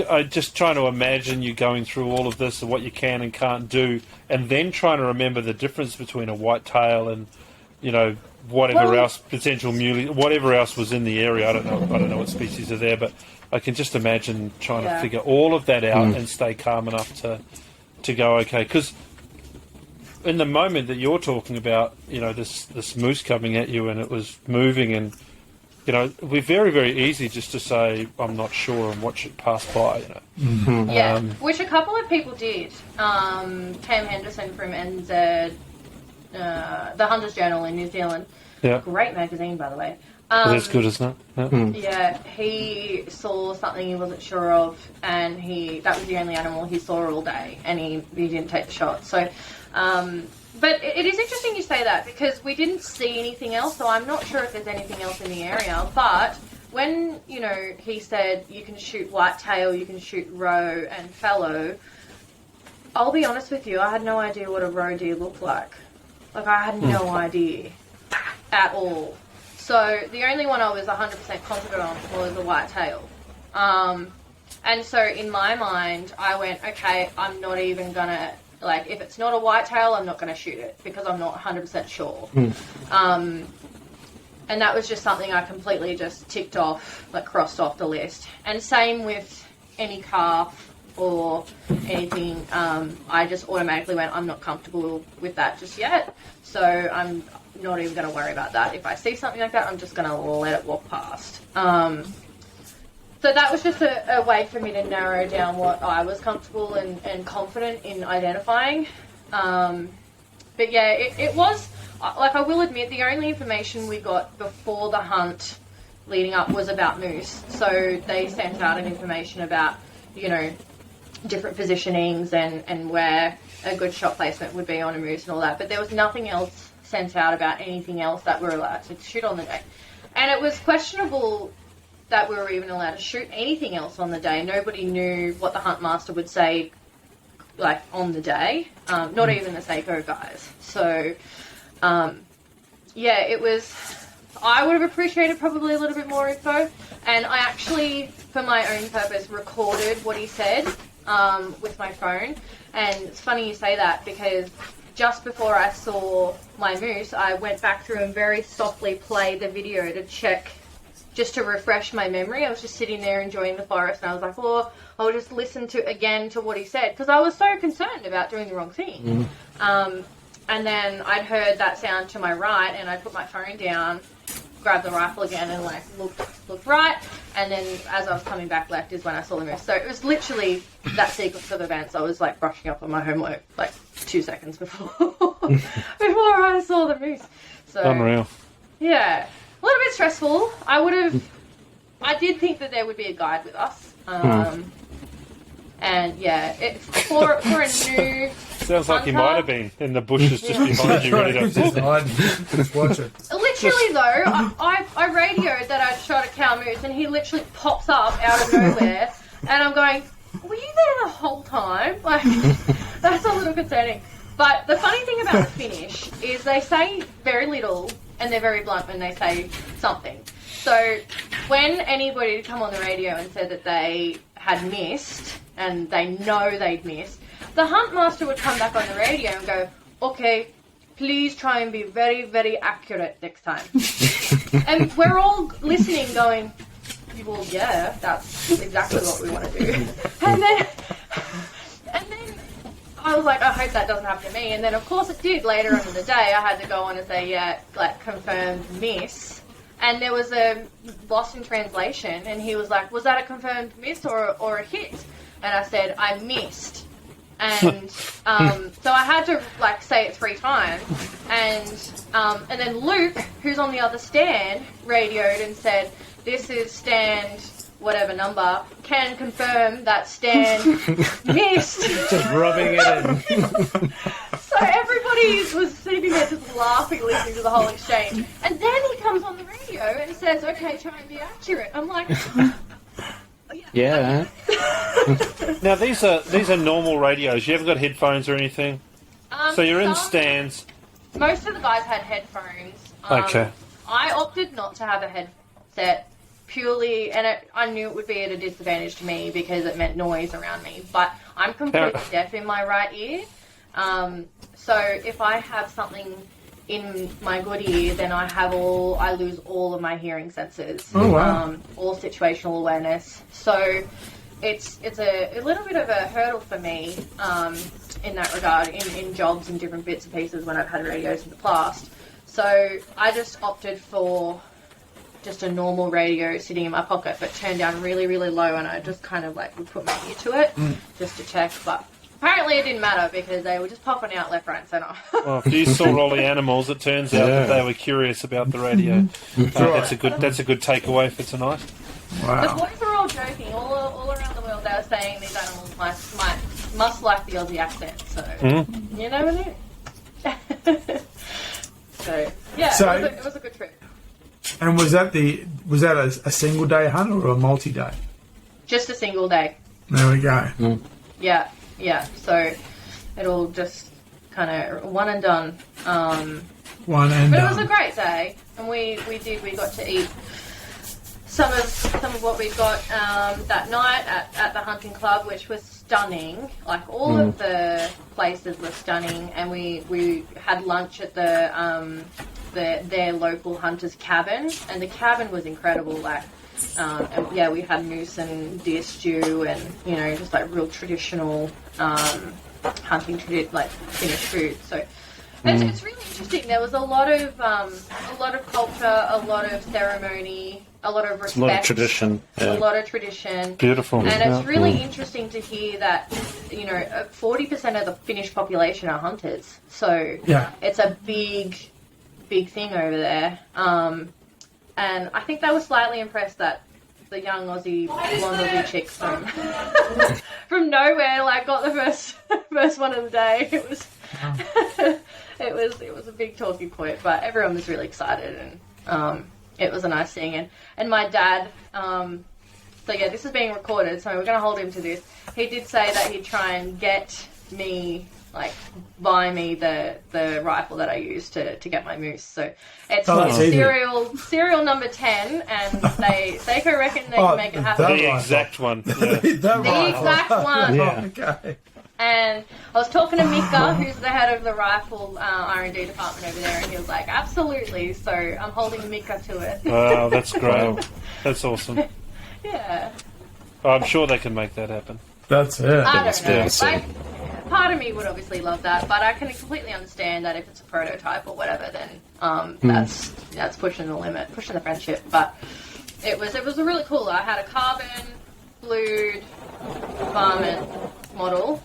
I'm just trying to imagine you going through all of this and what you can and can't do, and then trying to remember the difference between a whitetail and, you know, whatever else, potential muley, whatever else was in the area. I don't know what species are there, but I can just imagine trying to figure all of that out and stay calm enough to go okay. Because in the moment that you're talking about, you know, this moose coming at you and it was moving, and you know, it'd be very, very easy just to say, I'm not sure, and watch it pass by, you know. Yeah, which a couple of people did. Cam Henderson from NZ, the Hunter's Journal in New Zealand. Yeah. Great magazine, by the way. That's good, isn't it? Yeah, he saw something he wasn't sure of, and that was the only animal he saw all day, and he didn't take the shot. So, but it is interesting you say that, because we didn't see anything else, so I'm not sure if there's anything else in the area. But when, you know, he said you can shoot whitetail, you can shoot roe and fallow, I'll be honest with you, I had no idea what a roe deer looked like. Like, I had no idea at all. So the only one I was 100% confident on was a whitetail. And so in my mind, I went, okay, I'm not even going to Like, if it's not a whitetail, I'm not going to shoot it because I'm not 100% sure. And that was just something I completely just ticked off, like crossed off the list. And same with any calf or anything. I just automatically went, I'm not comfortable with that just yet. So I'm not even going to worry about that. If I see something like that, I'm just going to let it walk past. So that was just a way for me to narrow down what I was comfortable and confident in identifying. But yeah, it was, like, I will admit, the only information we got before the hunt leading up was about moose. So they sent out an information about, you know, different positionings and where a good shot placement would be on a moose and all that. But there was nothing else sent out about anything else that we're allowed to shoot on the day. And it was questionable that we were even allowed to shoot anything else on the day. Nobody knew what the hunt master would say, like, on the day. Not even the SAKO guys. So, yeah, it was... I would have appreciated probably a little bit more info. And I actually, for my own purpose, recorded what he said with my phone. And it's funny you say that because just before I saw my moose, I went back through and very softly played the video to check, just to refresh my memory. I was just sitting there enjoying the forest, and I was like, well, I'll just listen to what he said, because I was so concerned about doing the wrong thing. And then I'd heard that sound to my right, and I put my phone down, grabbed the rifle again, and like looked right, and then as I was coming back left is when I saw the moose. So it was literally that sequence of events. I was like brushing up on my homework like 2 seconds before before I saw the moose. So Unreal. yeah. A little bit stressful. I did think that there would be a guide with us. And yeah, it's for a new... Sounds like he might have been in the bushes just behind you, ready to... Just watch it. Literally though, I radioed that I'd shot a cow moose, and he literally pops up out of nowhere, and I'm going, were you there the whole time? Like, that's a little concerning. But the funny thing about the finish is they say very little, and they're very blunt when they say something. So when anybody had come on the radio and said that they had missed, and they know they'd missed, the hunt master would come back on the radio and go, okay, please try and be very, very accurate next time. And we're all listening going, well, yeah, that's exactly what we want to do. And then I was like, I hope that doesn't happen to me. And then, of course, it did later on in the day. I had to go on and say, yeah, like, confirmed miss. And there was a loss in translation. And he was like, was that a confirmed miss or a hit? And I said, I missed. And so I had to, like, say it 3 times. And then Luke, who's on the other stand, radioed and said, this is stand... whatever number, can confirm that stand missed. Just rubbing it in. So everybody was sitting there just laughing, listening to the whole exchange. And then he comes on the radio and says, okay, try and be accurate. I'm like... Yeah. Now, these are normal radios. You ever got headphones or anything? So you're in stands. Most of the guys had headphones. Okay. I opted not to have a headset. Purely, and I knew it would be at a disadvantage to me because it meant noise around me, but I'm completely deaf in my right ear, so if I have something in my good ear, then I lose all of my hearing senses. Oh, wow. All situational awareness, so it's a little bit of a hurdle for me in that regard, in jobs and different bits and pieces when I've had radios in the past. So I just opted for just a normal radio sitting in my pocket, but turned down really, really low, and I just kind of like would put my ear to it just to check. But apparently it didn't matter because they were just popping out left, right, and centre. Well, if you saw rolly animals, it turns out that they were curious about the radio. That's a good takeaway for tonight. Wow. The boys were all joking all around the world. They were saying these animals must like the Aussie accent. So you never knew. So yeah, it was a good trip. And was that a single day hunt or a multi-day? Just a single day. There we go. Yeah. So it all just kind of one and done. But it was a great day, and we got to eat some of what we got that night at the hunting club, which was stunning. Like all of the places were stunning, and we had lunch at their local hunter's cabin, and the cabin was incredible. Like, and yeah, we had moose and deer stew, and just like real traditional hunting like Finnish food. So. It's really interesting. There was a lot of culture, a lot of ceremony, a lot of respect, a lot of tradition. Yeah. A lot of tradition. Beautiful. And it's really interesting to hear that 40% of the Finnish population are hunters. So it's a big thing over there. And I think they were slightly impressed that the young blonde Aussie chicks from nowhere like got the first one of the day. It was. It was a big talking point, but everyone was really excited, and it was a nice thing. And my dad, so yeah, this is being recorded, so we're going to hold him to this. He did say that he'd try and get me, like, buy me the rifle that I use to get my moose. So it's serial number 10, and SAKO reckon they can make it happen. The exact one. Yeah. The exact one. Yeah. Okay. And I was talking to Mika, who's the head of the rifle R&D department over there, and he was like, absolutely. So I'm holding Mika to it. Wow, that's great. That's awesome. Yeah. I'm sure they can make that happen. That's it. I don't know. Like, part of me would obviously love that, but I can completely understand that if it's a prototype or whatever, then that's pushing the limit, pushing the friendship. But it was really cool. I had a carbon, blued, varmint model.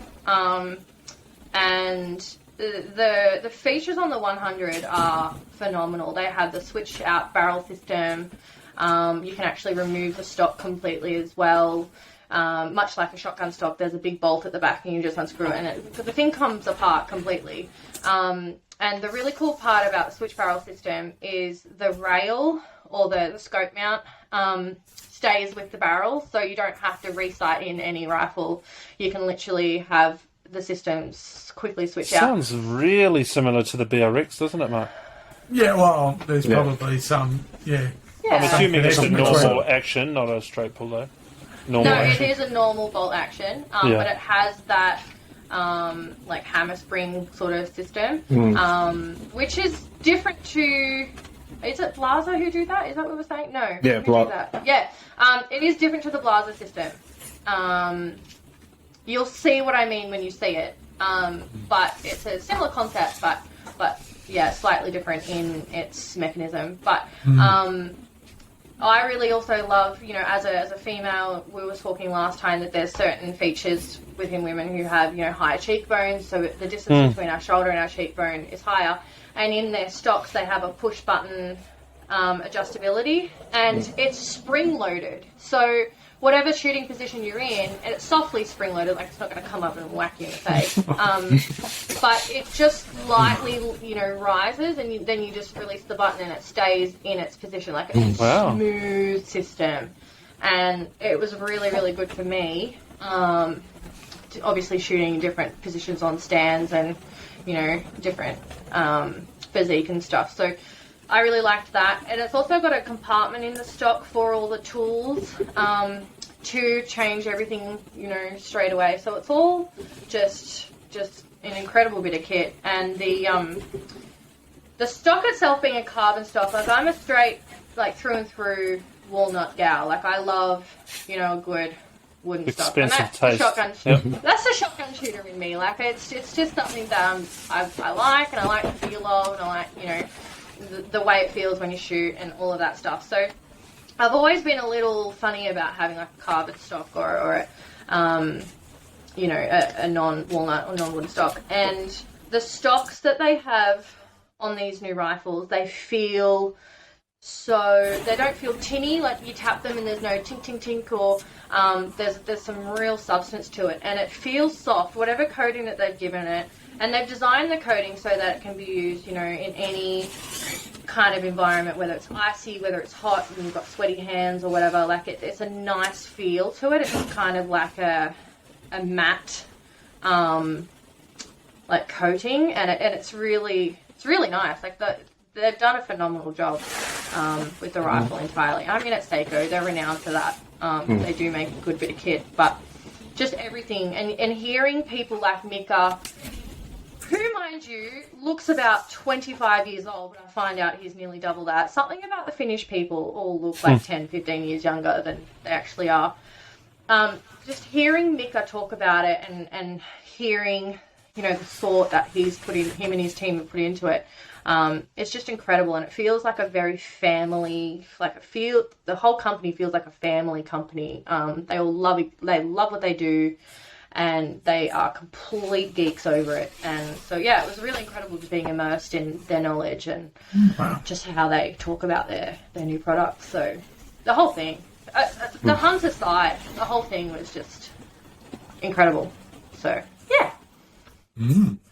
And the features on the 100 are phenomenal. They have the switch out barrel system. You can actually remove the stock completely as well. Much like a shotgun stock, there's a big bolt at the back and you just unscrew it, and the thing comes apart completely. And the really cool part about the switch barrel system is the rail, or the scope mount, stays with the barrel, so you don't have to re-sight in any rifle. You can literally have the systems quickly switch out. Sounds really similar to the BRX, doesn't it, Mark? Yeah, well, there's probably some, Yeah. I'm assuming it's a Some normal control. action, not a straight pull though. Normal No, action. it is a normal bolt action, but it has that like hammer spring sort of system, which is different to. Is it Blaza who do that? Is that what we're saying? No. Yeah, who do that? Yeah. It is different to the Blaza system. You'll see what I mean when you see it. But it's a similar concept, but yeah, slightly different in its mechanism. But I really also love, as a female, we were talking last time that there's certain features within women who have, higher cheekbones, so the distance between our shoulder and our cheekbone is higher. And in their stocks, they have a push button adjustability, and it's spring loaded. So whatever shooting position you're in, and it's softly spring loaded, like it's not going to come up and whack you in the face. But it just lightly, rises, and then you just release the button, and it stays in its position, like it's a smooth system. And it was really, really good for me. Obviously, shooting in different positions on stands and different physique and stuff. So I really liked that. And it's also got a compartment in the stock for all the tools to change everything, straight away. So it's all just an incredible bit of kit. And the stock itself being a carbon stock, like I'm a straight, like through and through walnut gal. Like I love, a good wooden stock. And that's taste. The shotgun. That's the shotgun shooter in me. Like it's just something that I like, and I like the feel of, and I like the way it feels when you shoot and all of that stuff. So I've always been a little funny about having like a carbon stock or a non-walnut or non-wooden stock. And the stocks that they have on these new rifles, they don't feel tinny, like you tap them and there's no tink tink tink, or there's some real substance to it, and it feels soft, whatever coating that they've given it. And they've designed the coating so that it can be used, in any kind of environment, whether it's icy, whether it's hot, and you've got sweaty hands or whatever. Like it's a nice feel to it. It's kind of like a matte, like coating, and it's really nice. Like they've done a phenomenal job with the rifle entirely. I mean, at SAKO, they're renowned for that. They do make a good bit of kit, but just everything. And hearing people like Mika, who, mind you, looks about 25 years old, but I find out he's nearly double that. Something about the Finnish people all look like 10, 15 years younger than they actually are. Just hearing Mika talk about it and hearing, you know, the thought that him and his team have put into it, it's just incredible. And it feels like a very family, the whole company feels like a family company. They all love it. They love what they do. And they are complete geeks over it. And so, yeah, it was really incredible just being immersed in their knowledge and just how they talk about their new products. So the whole thing, the hunter side, the whole thing was just incredible. So, yeah.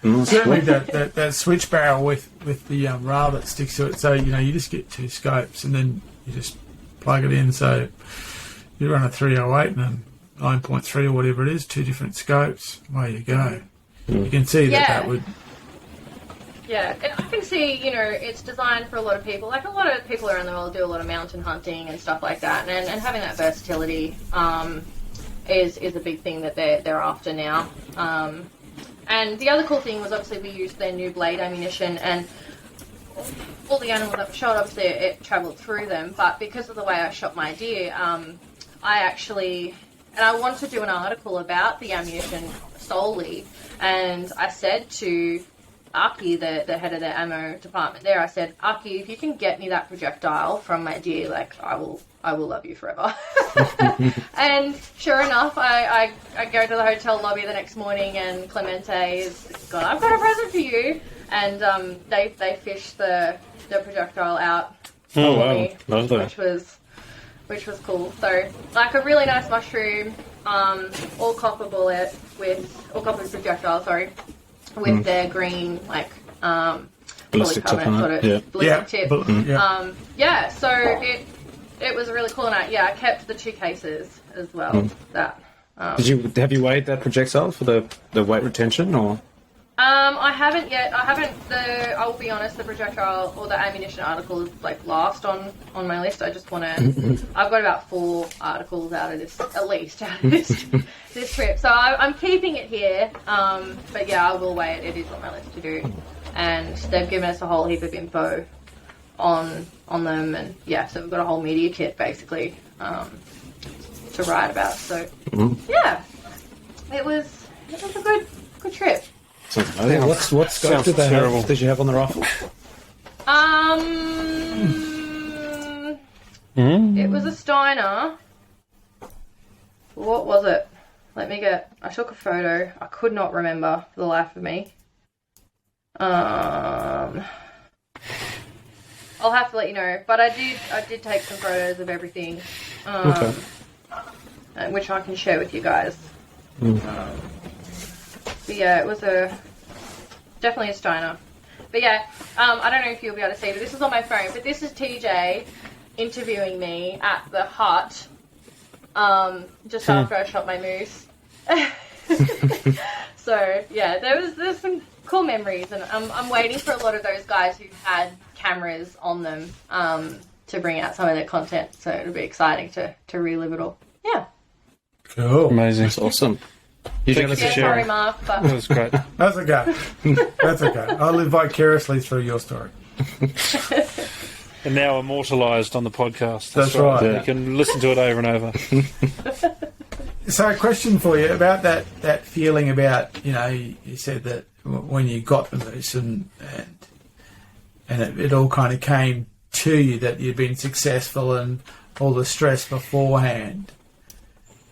Certainly that switch barrel with the rail that sticks to it. So, you know, you just get 2 scopes and then you just plug it in. So you run a 308 and then 9.3 or whatever it is, 2 different scopes. Away you go. You can see that would. Yeah, I can see, you know, it's designed for a lot of people. Like, a lot of people around the world do a lot of mountain hunting and stuff like that, and having that versatility is a big thing that they're after now. And the other cool thing was, obviously, we used their new blade ammunition, and all the animals that were shot, obviously, it travelled through them, but because of the way I shot my deer, I wanted to do an article about the ammunition solely, and I said to Aki, the head of the ammo department there, I said, Aki, if you can get me that projectile from my deer, like, I will love you forever. And sure enough, I go to the hotel lobby the next morning, and Clemente is gone, I've got a present for you, and they fished the projectile out for me, which was cool. So, like, a really nice mushroom, all copper bullet all copper projectile, with their green, like, ballistic tip on it. Ballistic tip. So it was really cool, and I kept the 2 cases as well. That. Have you weighed that projectile for the weight retention, or? I haven't yet. I will be honest, the projectile or the ammunition article is like last on my list. I just want to. I've got about 4 articles out of this, at least out of this trip. So I'm keeping it here. But yeah, I will weigh it. It is on my list to do, and they've given us a whole heap of info on them, and yeah, so we've got a whole media kit basically to write about. So yeah, it was a good trip. What scope did they have? Did you have on the rifle? It was a Steiner. What was it? I took a photo. I could not remember for the life of me. I'll have to let you know. But I did take some photos of everything. Which I can share with you guys. But yeah, it was definitely a Steiner. But yeah, I don't know if you'll be able to see, but this is on my phone. But this is TJ interviewing me at the hut just after I shot my moose. So yeah, there's some cool memories, and I'm waiting for a lot of those guys who had cameras on them to bring out some of their content. So it'll be exciting to relive it all. Yeah. Cool. Amazing. That's awesome. Sorry, Mark, but That was great. That's okay. That's okay. I'll live vicariously through your story. And now immortalised on the podcast. That's right. You can listen to it over and over. So a question for you about that feeling about, you know, you said that when you got the moose and it all kind of came to you that you'd been successful and all the stress beforehand.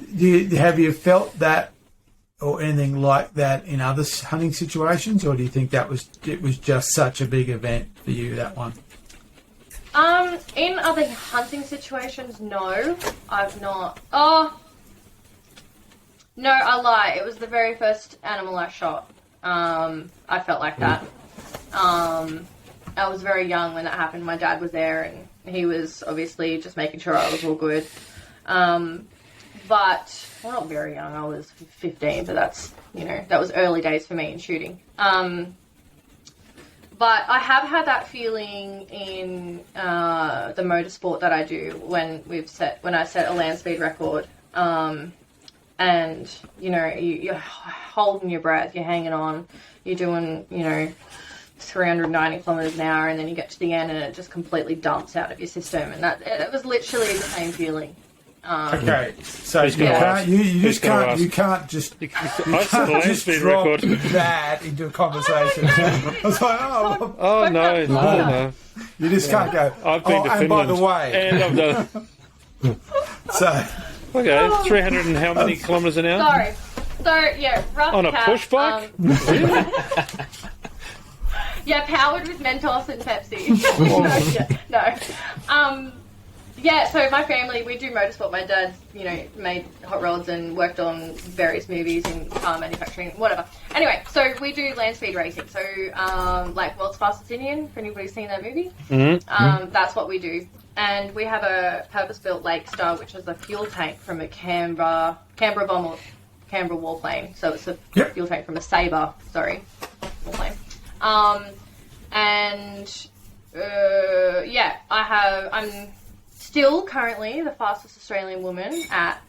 Have you felt that or anything like that in other hunting situations, or do you think it was just such a big event for you, that one? In other hunting situations, no, I've not. Oh, no, I lie. It was the very first animal I shot. I felt like that. I was very young when that happened. My dad was there, and he was obviously just making sure I was all good. But, well, not very young. I was 15, but that's, you know, that was early days for me in shooting. But But I have had that feeling in the motorsport that I do when I set a land speed record. And, you know, you're holding your breath, you're hanging on, you're doing, you know, 390 kilometers an hour, and then you get to the end and it just completely dumps out of your system. And it was literally the same feeling. Okay, so you Yeah. can't just drop that into a conversation. I was like, Oh, no. you just can't go. I've been to and Finland. by the way, And I've done... so Okay, 300 and how many kilometres an hour? Sorry. So, yeah, rough On a cap, push bike? Yeah, powered with Mentos and Pepsi. No. Yeah, so my family, we do motorsport. My dad's, you know, made hot rods and worked on various movies in car manufacturing, whatever. Anyway, so we do land speed racing. So, like World's Fastest Indian, if anybody's seen that movie. That's what we do. And we have a purpose-built Lake Star, which is a fuel tank from a Canberra warplane. So it's a fuel tank from a Sabre, warplane. I'm still currently the fastest Australian woman at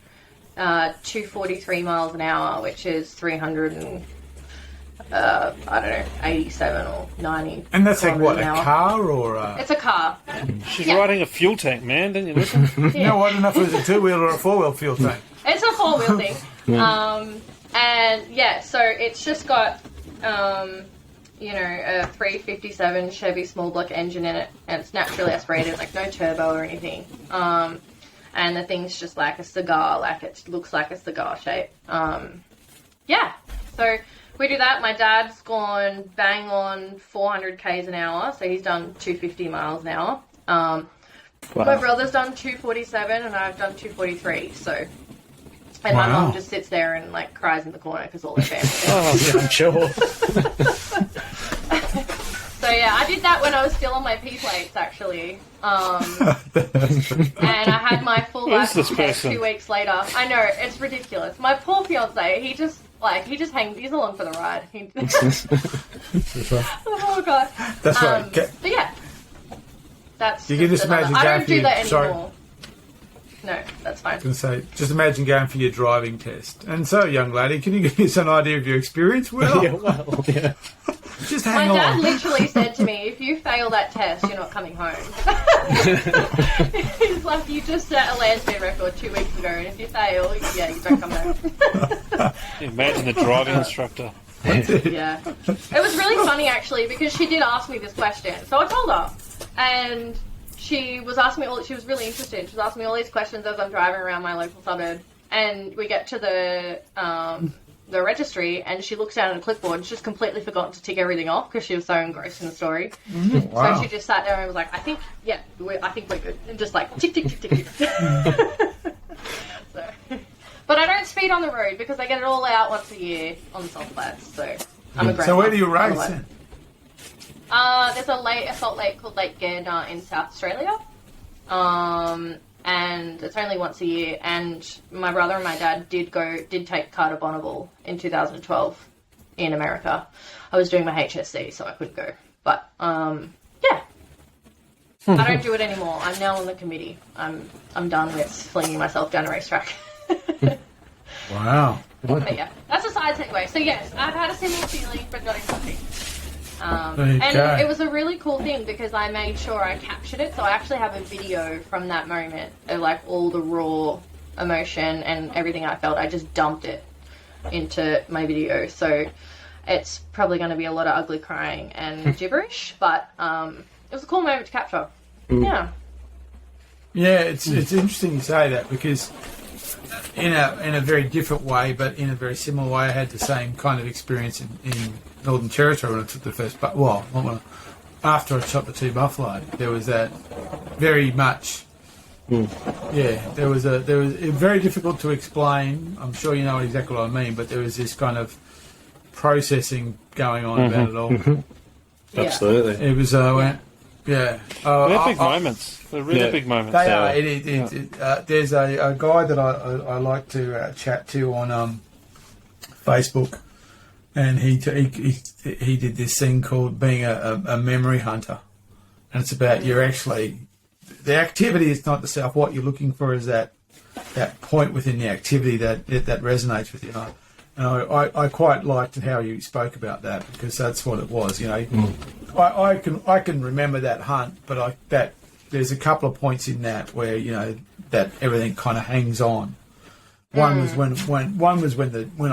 243 miles an hour, which is 87 or 90. and that's like what, a an hour. car or a... It's a car. She's riding a fuel tank, man. Didn't you listen? No, I don't know if it was a two-wheel or a four-wheel fuel tank. It's a four-wheel thing. And yeah, so it's just got, you know, a 357 Chevy small block engine in it, and it's naturally aspirated, like no turbo or anything. And the thing's just like a cigar, like it looks like a cigar shape. Yeah, so we do that. My dad's gone bang on 400 k's an hour, so he's done 250 miles an hour. My brother's done 247, and I've done 243, so... And my mum just sits there and, like, cries in the corner because all her family... Yeah, I'm sure. So, yeah, I did that when I was still on my P-plates, actually. And I had my full license test 2 weeks later. I know, it's ridiculous. My poor fiancé, he just hangs... He's along for the ride. Oh, God. That's right. But, yeah. That's You can just imagine I going don't for do that your... anymore. No, that's fine. I was going to say, just imagine going for your driving test. And so, young lady, can you give us an idea of your experience? Well, yeah. just My hang on. dad literally said to me, if you fail that test, you're not coming home. He's like, you just set a land speed record 2 weeks ago, and if you fail, yeah, you don't come home. Imagine the driving instructor. Yeah. It was really funny, actually, because she did ask me this question. So I told her, and... she was really interested. She was asking me all these questions as I'm driving around my local suburb. And we get to the registry, and she looks down at a clipboard and she's just completely forgotten to tick everything off because she was so engrossed in the story. Wow. So she just sat there and was like, I think we're good. And just like, tick, tick, tick, tick, tick. So. But I don't speed on the road because I get it all out once a year on the salt flats. So I'm a grandma. So where do you race then? There's a salt lake called Lake Gander in South Australia, and it's only once a year. And my brother and my dad did take Carter Bonneville in 2012 in America. I was doing my HSC, so I couldn't go. But yeah, I don't do it anymore. I'm now on the committee. I'm done with flinging myself down a racetrack. Wow. But yeah, that's a side segue. So yes, I've had a similar feeling but not exactly. Okay. And it was a really cool thing because I made sure I captured it. So I actually have a video from that moment of like all the raw emotion and everything I felt. I just dumped it into my video. So it's probably going to be a lot of ugly crying and gibberish, but it was a cool moment to capture. Yeah. Yeah, it's interesting you say that because in a very different way, but in a very similar way, I had the same kind of experience in Northern Territory when I took the first after I shot the 2 buffalo, there was that very much. Yeah, there was it very difficult to explain. I'm sure you know exactly what I mean, but there was this kind of processing going on about it all. Absolutely. It was They're big moments. They're really big moments. They are. There's a guy that I like to chat to on Facebook, and he did this thing called being a memory hunter, and it's about you're actually the activity is not the self. What you're looking for is that point within the activity that resonates with you. And I quite liked how you spoke about that, because that's what it was. You know, I can remember that hunt, but there's a couple of points in that where, you know, that everything kind of hangs on. One was when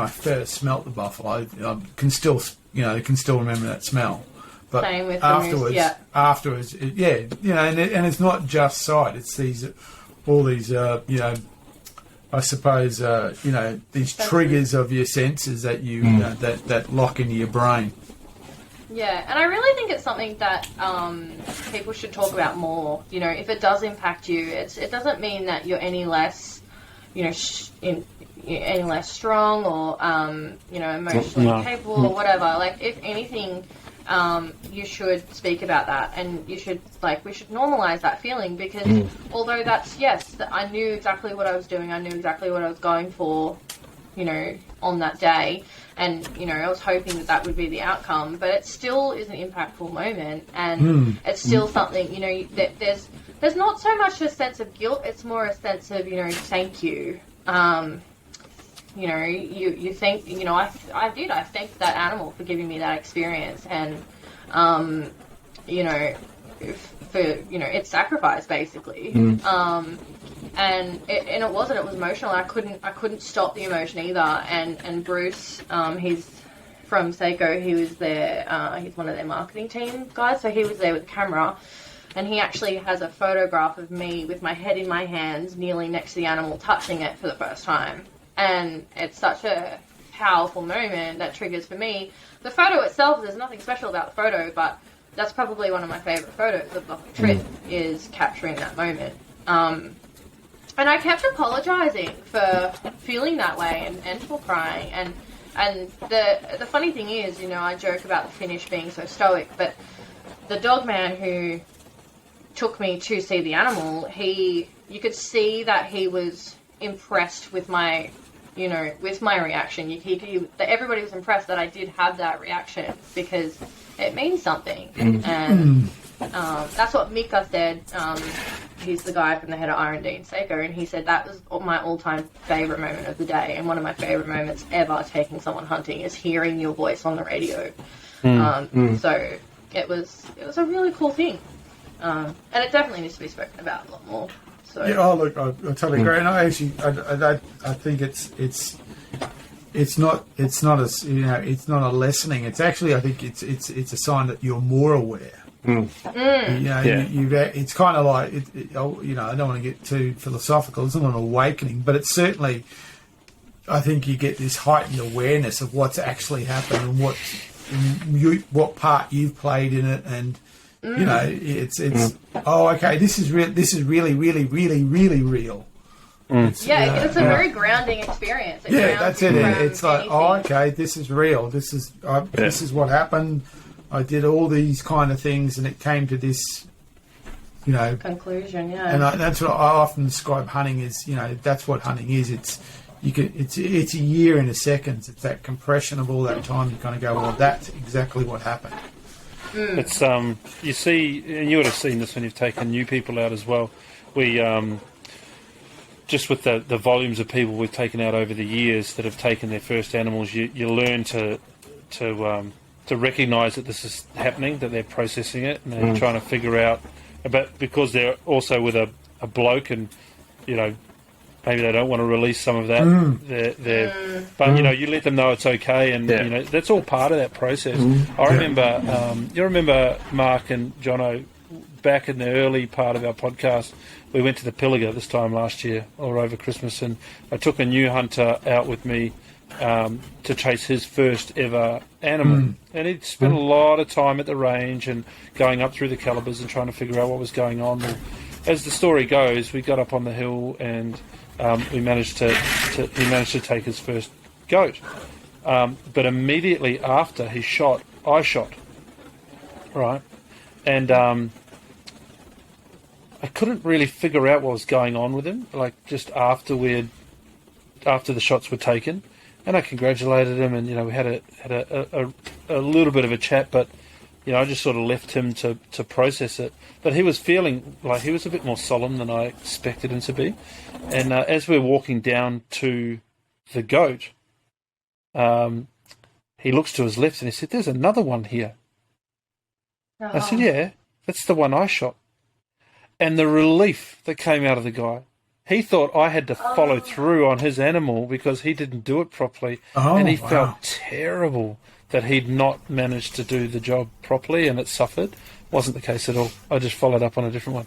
I first smelt the buffalo. I can still remember that smell. But same with afterwards, you know, and it's not just sight. It's all these you know, I suppose you know, these triggers of your senses that you that lock into your brain. Yeah, and I really think it's something that people should talk about more. You know, if it does impact you, it doesn't mean that you're any less, you know, any less strong or you know, emotionally capable or whatever. Like, if anything, you should speak about that, and we should normalize that feeling, because although I knew exactly what I was doing, I knew exactly what I was going for, you know, on that day, and, you know, I was hoping that would be the outcome, but it still is an impactful moment, and it's still something, you know, that there's not so much a sense of guilt, it's more a sense of, you know, thank you. You know, you think, you know, I thanked that animal for giving me that experience, and, you know, for, you know, its sacrifice, basically. And it was emotional. I couldn't stop the emotion either. And Bruce, he's from SAKO, he was there, he's one of their marketing team guys, so he was there with the camera, and he actually has a photograph of me with my head in my hands, kneeling next to the animal, touching it for the first time. And it's such a powerful moment that triggers for me. The photo itself, there's nothing special about the photo, but that's probably one of my favourite photos of the trip, is capturing that moment. And I kept apologising for feeling that way and for crying. And the funny thing is, you know, I joke about the finish being so stoic, but the dog man who took me to see the animal, you could see that he was impressed with my, you know, with my reaction. Everybody was impressed that I did have that reaction, because it means something. And that's what Mika said. He's the guy from the head of R&D in SAKO, and he said that was my all-time favourite moment of the day, and one of my favourite moments ever taking someone hunting is hearing your voice on the radio. So it was a really cool thing, and it definitely needs to be spoken about a lot more. So. Yeah, look, I totally agree, and I think it's not a lessening. It's actually, I think it's a sign that you're more aware. You know, it's kind of like you know, I don't want to get too philosophical. It's not an awakening, but it's certainly, I think you get this heightened awareness of what's actually happened and what part you've played in it, and. You know, it's okay. This is real. This is really, really, really, really real. It's a very grounding experience. That's it. It's like, okay, this is real. This is what happened. I did all these kind of things, and it came to this, you know, conclusion. Yeah, and that's what I often describe hunting as. You know, that's what hunting is. It's a year in a second. It's that compression of all that time. You kind of go, well, that's exactly what happened. It's you see, and you would have seen this when you've taken new people out as well. We just with the volumes of people we've taken out over the years that have taken their first animals, you learn to recognise that this is happening, that they're processing it, and they're trying to figure out. But because they're also with a bloke, and you know, maybe they don't want to release some of that. But you know, you let them know it's okay, and you know, that's all part of that process. I remember, you remember Mark and Jono back in the early part of our podcast. We went to the Pilliga this time last year, or over Christmas, and I took a new hunter out with me to chase his first ever animal, and he'd spent a lot of time at the range and going up through the calibers and trying to figure out what was going on. Well, as the story goes, we got up on the hill and he managed to take his first goat. But immediately after he shot, I shot. Right? And I couldn't really figure out what was going on with him, like just after the shots were taken. And I congratulated him, and we had a little bit of a chat, but I just sort of left him to process it. But he was feeling like he was a bit more solemn than I expected him to be. And as we were walking down to the goat, he looks to his left and he said, "There's another one here." Oh. I said, "Yeah, that's the one I shot." And the relief that came out of the guy. He thought I had to follow through on his animal because he didn't do it properly. And he felt terrible that he'd not managed to do the job properly and it suffered. Wasn't the case at all. I just followed up on a different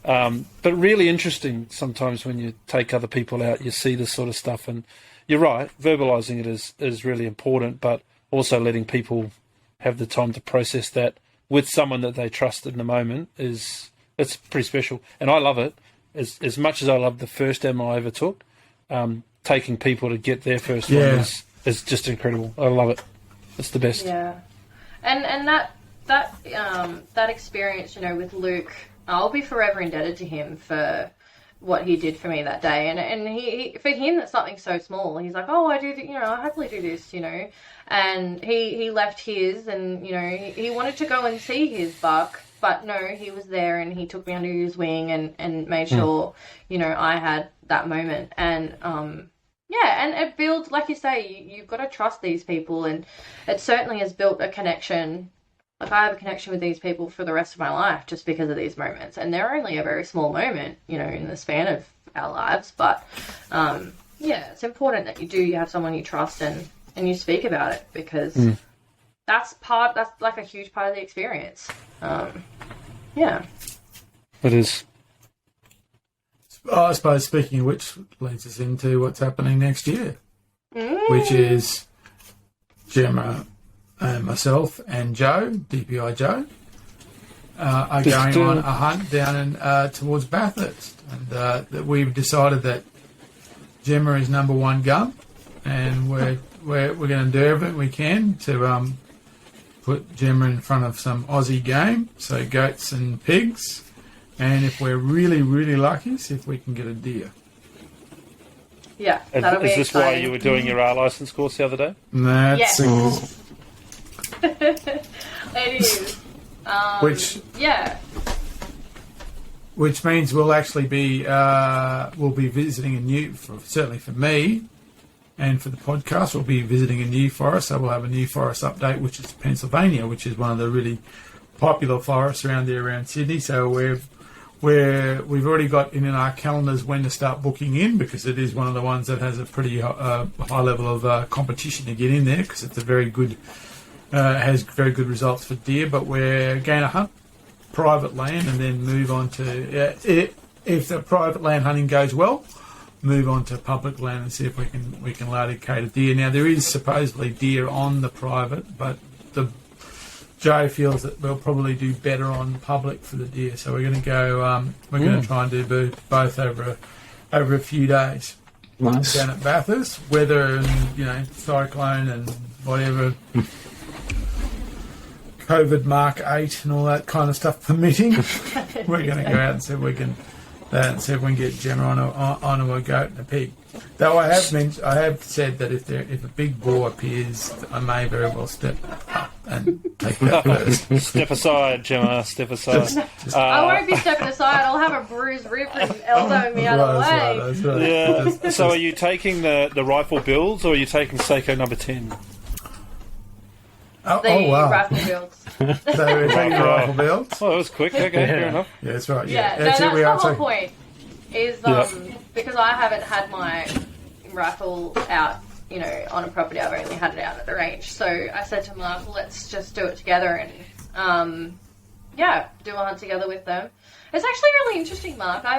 one. But really interesting sometimes when you take other people out, you see this sort of stuff. And you're right, verbalising it is really important, but also letting people have the time to process that with someone that they trust in the moment it's pretty special. And I love it. As much as I love the first animal I ever took, taking people to get their first one is just incredible. I love it. It's the best. Yeah, and that experience, with Luke, I'll be forever indebted to him for what he did for me that day. And he for him, that's something so small. He's like, "Oh, I do, I happily do this, And he left his, and he wanted to go and see his buck. But no, he was there and he took me under his wing and made sure, I had that moment. And, and it builds, like you say, you've got to trust these people. And it certainly has built a connection. Like, I have a connection with these people for the rest of my life just because of these moments. And they're only a very small moment, in the span of our lives. But, it's important that you have someone you trust and you speak about it because that's like a huge part of the experience. It is. I suppose, speaking of which, leads us into what's happening next year, which is Gemma and myself and Joe, DPI Joe, are going on a hunt down in, towards Bathurst. And that we've decided that Gemma is number one gun, and we're going to do everything we can to put Gemma in front of some Aussie game, so goats and pigs, and if we're really, really lucky, see if we can get a deer. Yeah, that'll be Is this exciting. why you were doing your R licence course the other day? That's It is. Which means we'll actually be visiting a new, certainly for me, and for the podcast, we'll be visiting a new forest. So we'll have a new forest update, which is Pennsylvania, which is one of the really popular forests around there around Sydney. So we've already got in our calendars when to start booking in, because it is one of the ones that has a pretty high level of competition to get in there, because it's a very good has very good results for deer. But we're going to hunt private land and then move on to if the private land hunting goes well, move on to public land and see if we can locate a deer. Now, there is supposedly deer on the private, but Joe feels that we'll probably do better on public for the deer. So we're going to go. We're going to try and do both over a few days. Nice. Down at Bathurst, weather and cyclone and whatever. COVID Mark 8 and all that kind of stuff permitting, we're going to go out and see if we can get Gemma onto a goat and a pig. Though I have said that if a big boar appears, I may very well step up and take that first. Step aside, Gemma. Step aside. I won't be stepping aside. I'll have a bruised rib and elbowing me out of the way. That's right. Yeah. So are you taking the rifle builds, or are you taking SAKO number 10? The wow. rifle builds. So we're taking the rifle builds. Oh, that was quick. Okay, fair enough. Yeah, that's right. Yeah, That's it. that's We the are whole taking. point. Is because I haven't had my rifle out, on a property. I've only had it out at the range. So I said to Mark, let's just do it together and do a hunt together with them. It's actually really interesting, Mark. I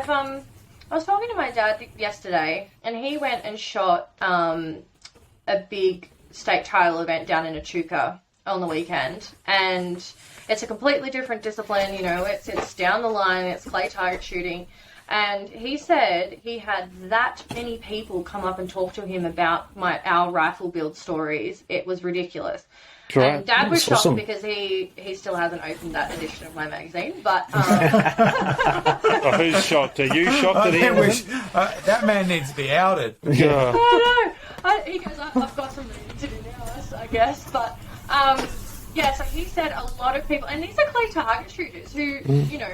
was talking to my dad yesterday, and he went and shot a big state trial event down in Echuca on the weekend, and it's a completely different discipline. It's down the line, it's clay target shooting, and he said he had that many people come up and talk to him about our rifle build stories. It was ridiculous. Right. And Dad was shocked awesome. because he still hasn't opened that edition of my magazine, but Oh, who's shocked? Are you shocked that he wasn't? That man needs to be outed. Yeah. He goes, I've got some reading to do now, I guess. But, yeah, so he said a lot of people, and these are clay target shooters who, you know,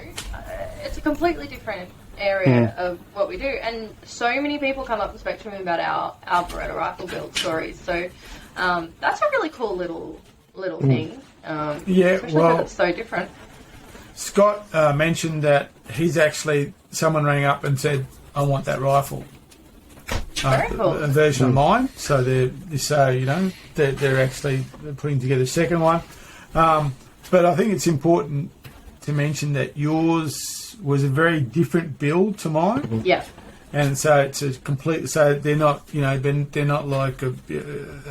it's a completely different area of what we do. And so many people come up and speak to me about our Beretta rifle build stories. So that's a really cool little thing. Especially because it's so different. Scott mentioned that he's actually, someone rang up and said, I want that rifle. Very cool. A version of mine. So they're actually putting together a second one. But I think it's important to mention that yours was a very different build to mine. Yeah. And so it's a complete. So they're not, they're not like a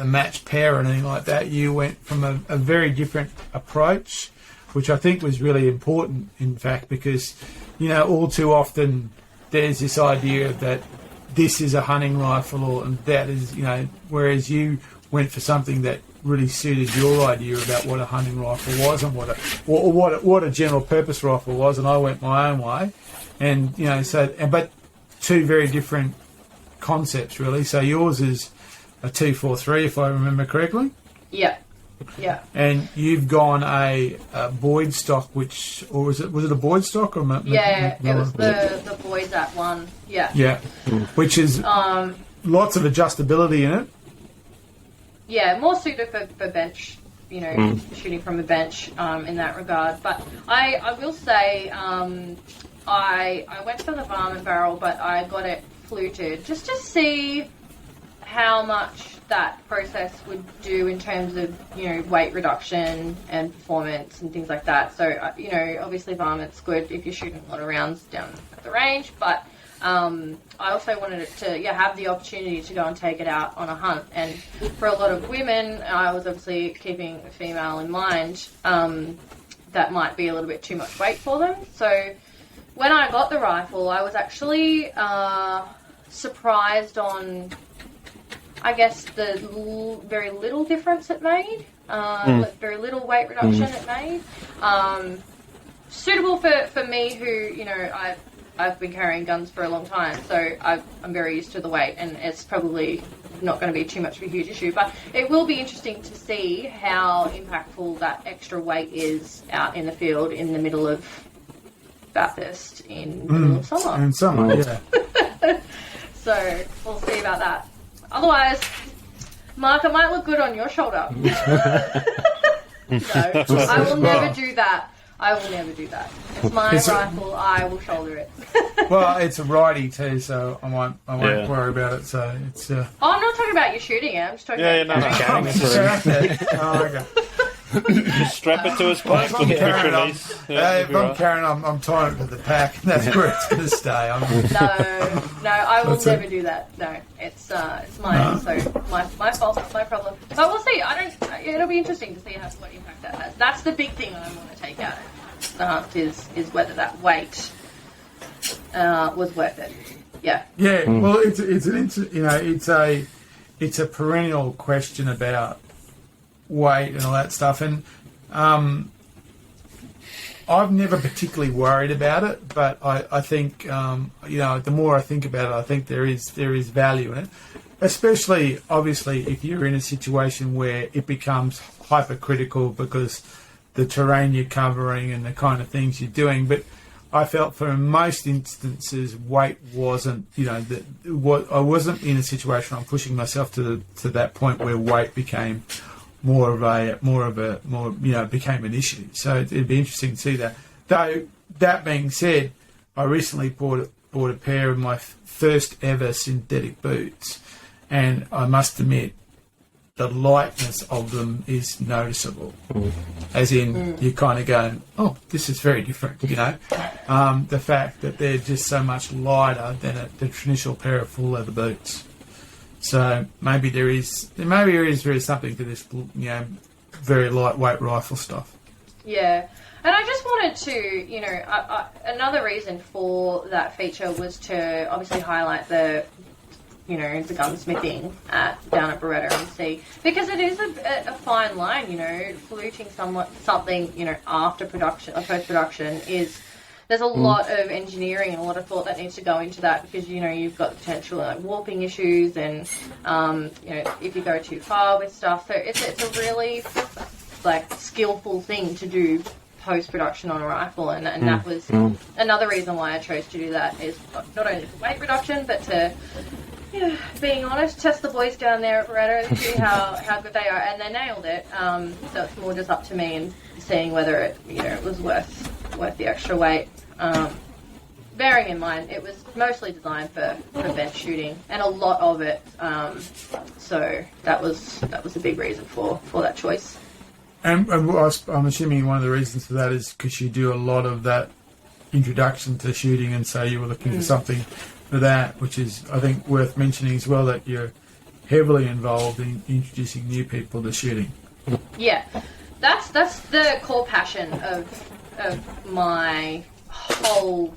matched pair or anything like that. You went from a very different approach, which I think was really important, in fact, because all too often there's this idea that this is a hunting rifle, and that is, whereas you went for something that really suited your idea about what a hunting rifle was and what a general purpose rifle was, and I went my own way, and but two very different concepts really. So yours is a 243, if I remember correctly. Yeah. Yeah. And you've gone a Boyd stock, or was it a Boyd stock or? It was the Boyd's at one. Yeah. Yeah. Which is lots of adjustability in it. Yeah, more suited for bench, shooting from a bench in that regard. But I will say I went for the varmint barrel, but I got it fluted just to see how much that process would do in terms of, weight reduction and performance and things like that. So, obviously varmint's good if you're shooting a lot of rounds down at the range, but I also wanted it to have the opportunity to go and take it out on a hunt. And for a lot of women, I was obviously keeping a female in mind, that might be a little bit too much weight for them. So when I got the rifle, I was actually surprised on, I guess, the very little difference it made, very little weight reduction it made. Suitable for me who, I've been carrying guns for a long time, so I'm very used to the weight, and it's probably not going to be too much of a huge issue. But it will be interesting to see how impactful that extra weight is out in the field in the middle of Bathurst in the middle of summer. In summer, yeah. So we'll see about that. Otherwise, Mark, it might look good on your shoulder. No, I will never do that. I will never do that. It's my rifle. I will shoulder it. Well, it's a righty too, so I won't worry about it. So it's. Oh, I'm not talking about you shooting it. I'm just talking about okay. Just strap it to his post with a quick release. If I'm carrying, I'm tying it to the pack, and that's where it's going to stay. No, I will never do that. No, it's mine. So my fault, my problem. But we'll see. It'll be interesting to see what impact that has. That's the big thing I want to take out of the hunt is whether that weight was worth it. Yeah. Yeah. Well, it's a perennial question about weight and all that stuff, and I've never particularly worried about it, but I think the more I think about it, I think there is value in it, especially obviously if you're in a situation where it becomes hypercritical because the terrain you're covering and the kind of things you're doing. But I felt for most instances weight wasn't, I wasn't in a situation where I'm pushing myself to that point where weight became became an issue. So it'd be interesting to see that. Though that being said, I recently bought a pair of my first ever synthetic boots, and I must admit the lightness of them is noticeable. As in, you're kind of going, oh, this is very different. The fact that they're just so much lighter than the traditional pair of full leather boots. So maybe there is something to this, very lightweight rifle stuff. Yeah, and I just wanted to, another reason for that feature was to obviously highlight the gunsmithing down at Beretta and see, because it is a fine line, fluting something, after production or post production is there's a lot of engineering and a lot of thought that needs to go into that, because you've got the potential like warping issues and if you go too far with stuff. So it's a really like skillful thing to do post-production on a rifle, and that was another reason why I chose to do that, is not only for weight reduction but to, being honest, test the boys down there at Loretto, see how good they are, and they nailed it. So it's more just up to me and seeing whether it was worth the extra weight. Bearing in mind it was mostly designed for bench shooting, and a lot of it. So that was a big reason for that choice. And I'm assuming one of the reasons for that is because you do a lot of that introduction to shooting, and so you were looking for something for that, which is, I think, worth mentioning as well, that you're heavily involved in introducing new people to shooting. Yeah, that's the core passion of my whole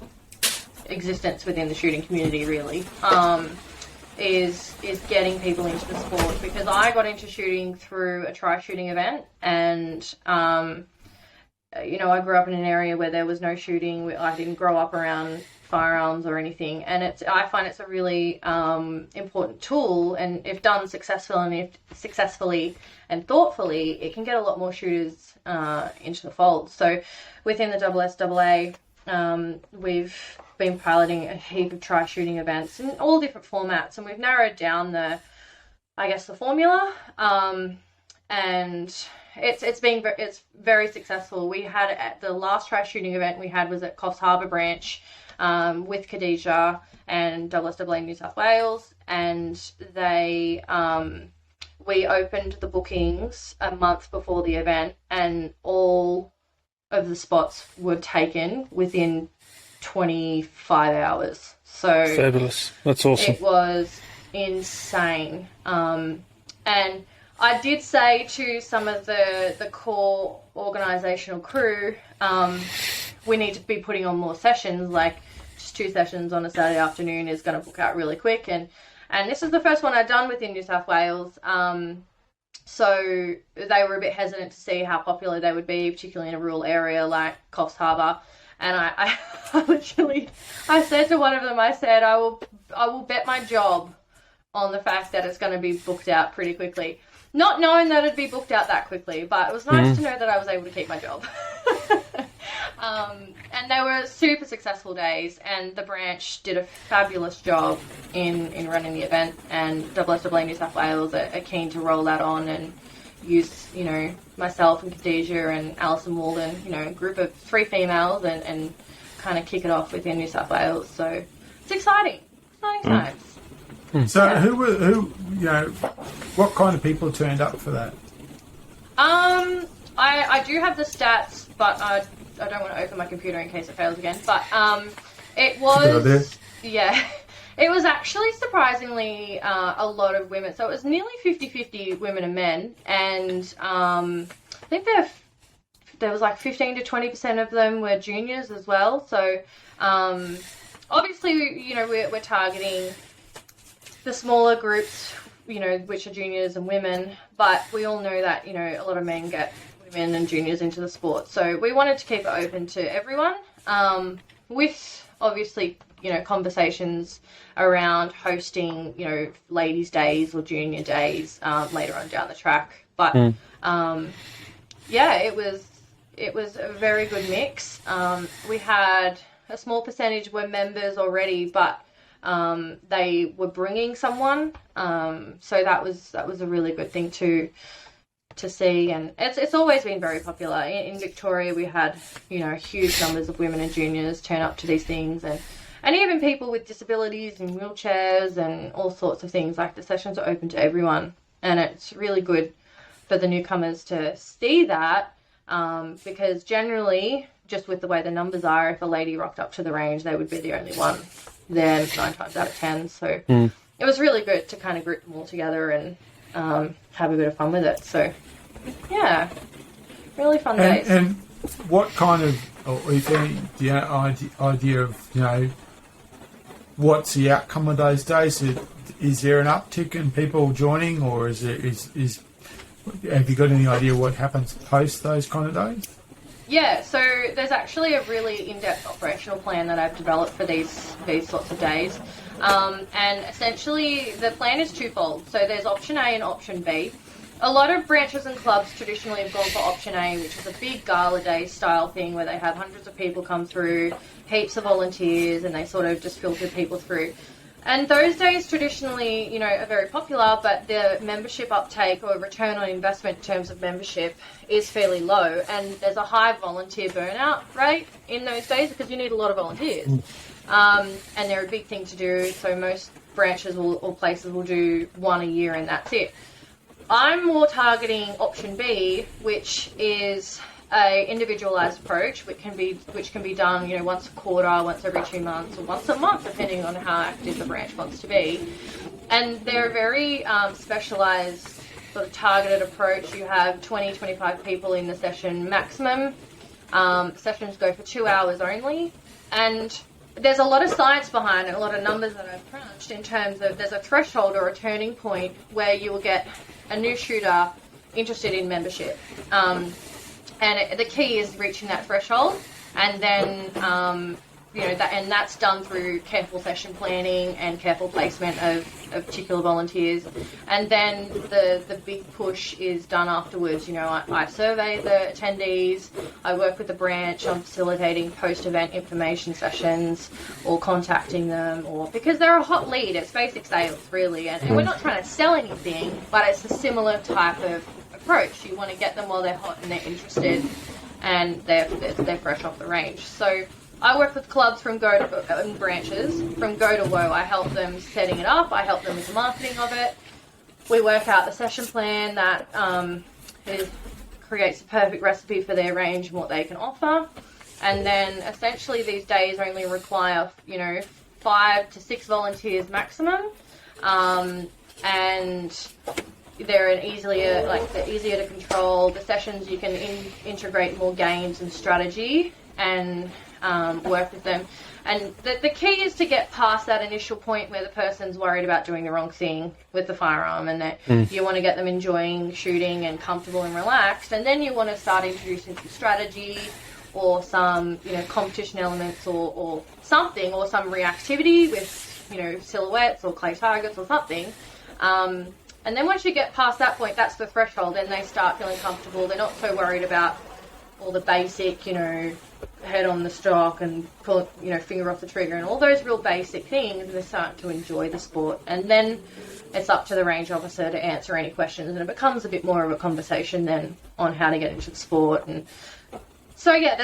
existence within the shooting community, really. Is getting people into the sport, because I got into shooting through a tri-shooting event, and I grew up in an area where there was no shooting. I didn't grow up around firearms or anything, and I find it's a really important tool, and if done successfully and thoughtfully, it can get a lot more shooters into the fold. So within the SSAA, we've been piloting a heap of tri-shooting events in all different formats, and we've narrowed down the formula, and it's very successful. We had, at the last tri-shooting event we had was at Coffs Harbour branch with Khadijah and SSAA New South Wales, and we opened the bookings a month before the event, and all of the spots were taken within 25 hours. So fabulous. That's awesome. It was insane. And I did say to some of the core organisational crew, we need to be putting on more sessions, like just 2 sessions on a Saturday afternoon is going to book out really quick. And this is the first one I've done within New South Wales. So they were a bit hesitant to see how popular they would be, particularly in a rural area like Coffs Harbour. And I literally, I said to one of them, I said, I will bet my job on the fact that it's going to be booked out pretty quickly. Not knowing that it'd be booked out that quickly, but it was nice to know that I was able to keep my job. And they were super successful days, and the branch did a fabulous job in running the event, and SSAA New South Wales are keen to roll that on and use, myself and Khadijah and Alison Walden, a group of 3 females, and kind of kick it off within New South Wales. So it's exciting times. So what kind of people turned up for that? I do have the stats, but I don't want to open my computer in case it fails again. But it was, it was actually surprisingly a lot of women. So it was nearly 50-50 women and men, and I think there was like 15 to 20% of them were juniors as well. So obviously, we're targeting the smaller groups, which are juniors and women, but we all know that, a lot of men get women and juniors into the sport. So we wanted to keep it open to everyone, with obviously, conversations around hosting, ladies' days or junior days later on down the track. But it was a very good mix. We had a small percentage were members already, but they were bringing someone, so that was a really good thing to see, and it's always been very popular. In Victoria, we had huge numbers of women and juniors turn up to these things, and even people with disabilities and wheelchairs and all sorts of things. Like, the sessions are open to everyone, and it's really good for the newcomers to see that, because generally, just with the way the numbers are, if a lady rocked up to the range, they would be the only one there 9 times out of 10. So it was really good to kind of group them all together and have a bit of fun with it. So yeah, really fun days. And what kind of, or if any, do you have idea of what's the outcome of those days? Is there an uptick in people joining, or have you got any idea what happens post those kind of days? Yeah, so there's actually a really in-depth operational plan that I've developed for these sorts of days. And essentially the plan is twofold. So there's option A and option B. A lot of branches and clubs traditionally have gone for option A, which is a big gala day style thing where they have hundreds of people come through, heaps of volunteers, and they sort of just filter people through. And those days traditionally, are very popular, but the membership uptake or return on investment in terms of membership is fairly low. And there's a high volunteer burnout rate in those days because you need a lot of volunteers. And they're a big thing to do, so most branches or places will do one a year and that's it. I'm more targeting option B, which is a individualized approach, which can be done, once a quarter, once every 2 months, or once a month, depending on how active the branch wants to be. And they're a very specialized, sort of targeted approach. You have 20, 25 people in the session maximum. Sessions go for 2 hours only, and there's a lot of science behind it, a lot of numbers that I've crunched in terms of there's a threshold or a turning point where you will get a new shooter interested in membership. And the key is reaching that threshold, and then that's done through careful session planning and careful placement of particular volunteers. And then the big push is done afterwards. I survey the attendees, I work with the branch on facilitating post-event information sessions or contacting them, or because they're a hot lead. It's basic sales, really, and we're not trying to sell anything, but it's a similar type of approach. You want to get them while they're hot and they're interested and they're fresh off the range. So I work with clubs from and branches from go to woe. I help them setting it up. I help them with the marketing of it. We work out the session plan that creates a perfect recipe for their range and what they can offer. And then essentially these days only require 5 to 6 volunteers maximum, and they're easier to control. The sessions you can integrate more games and strategy and work with them. And the key is to get past that initial point where the person's worried about doing the wrong thing with the firearm, and that you want to get them enjoying shooting and comfortable and relaxed. And then you want to start introducing some strategy or some competition elements or something, or some reactivity with silhouettes or clay targets or something. And then once you get past that point, that's the threshold. Then they start feeling comfortable. They're not so worried about all the basic, head on the stock and pull, finger off the trigger and all those real basic things. And they start to enjoy the sport. And then it's up to the range officer to answer any questions. And it becomes a bit more of a conversation then on how to get into the sport. And so, yeah,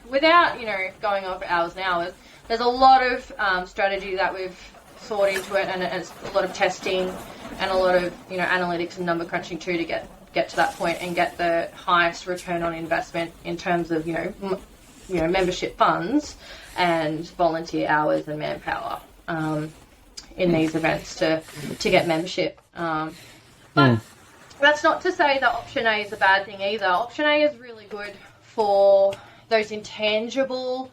without, going on for hours and hours, there's a lot of strategy that we've thought into it, and it's a lot of testing and a lot of analytics and number crunching too to get to that point and get the highest return on investment in terms of membership funds and volunteer hours and manpower in these events to get membership. But that's not to say that option A is a bad thing either. Option A is really good for those intangible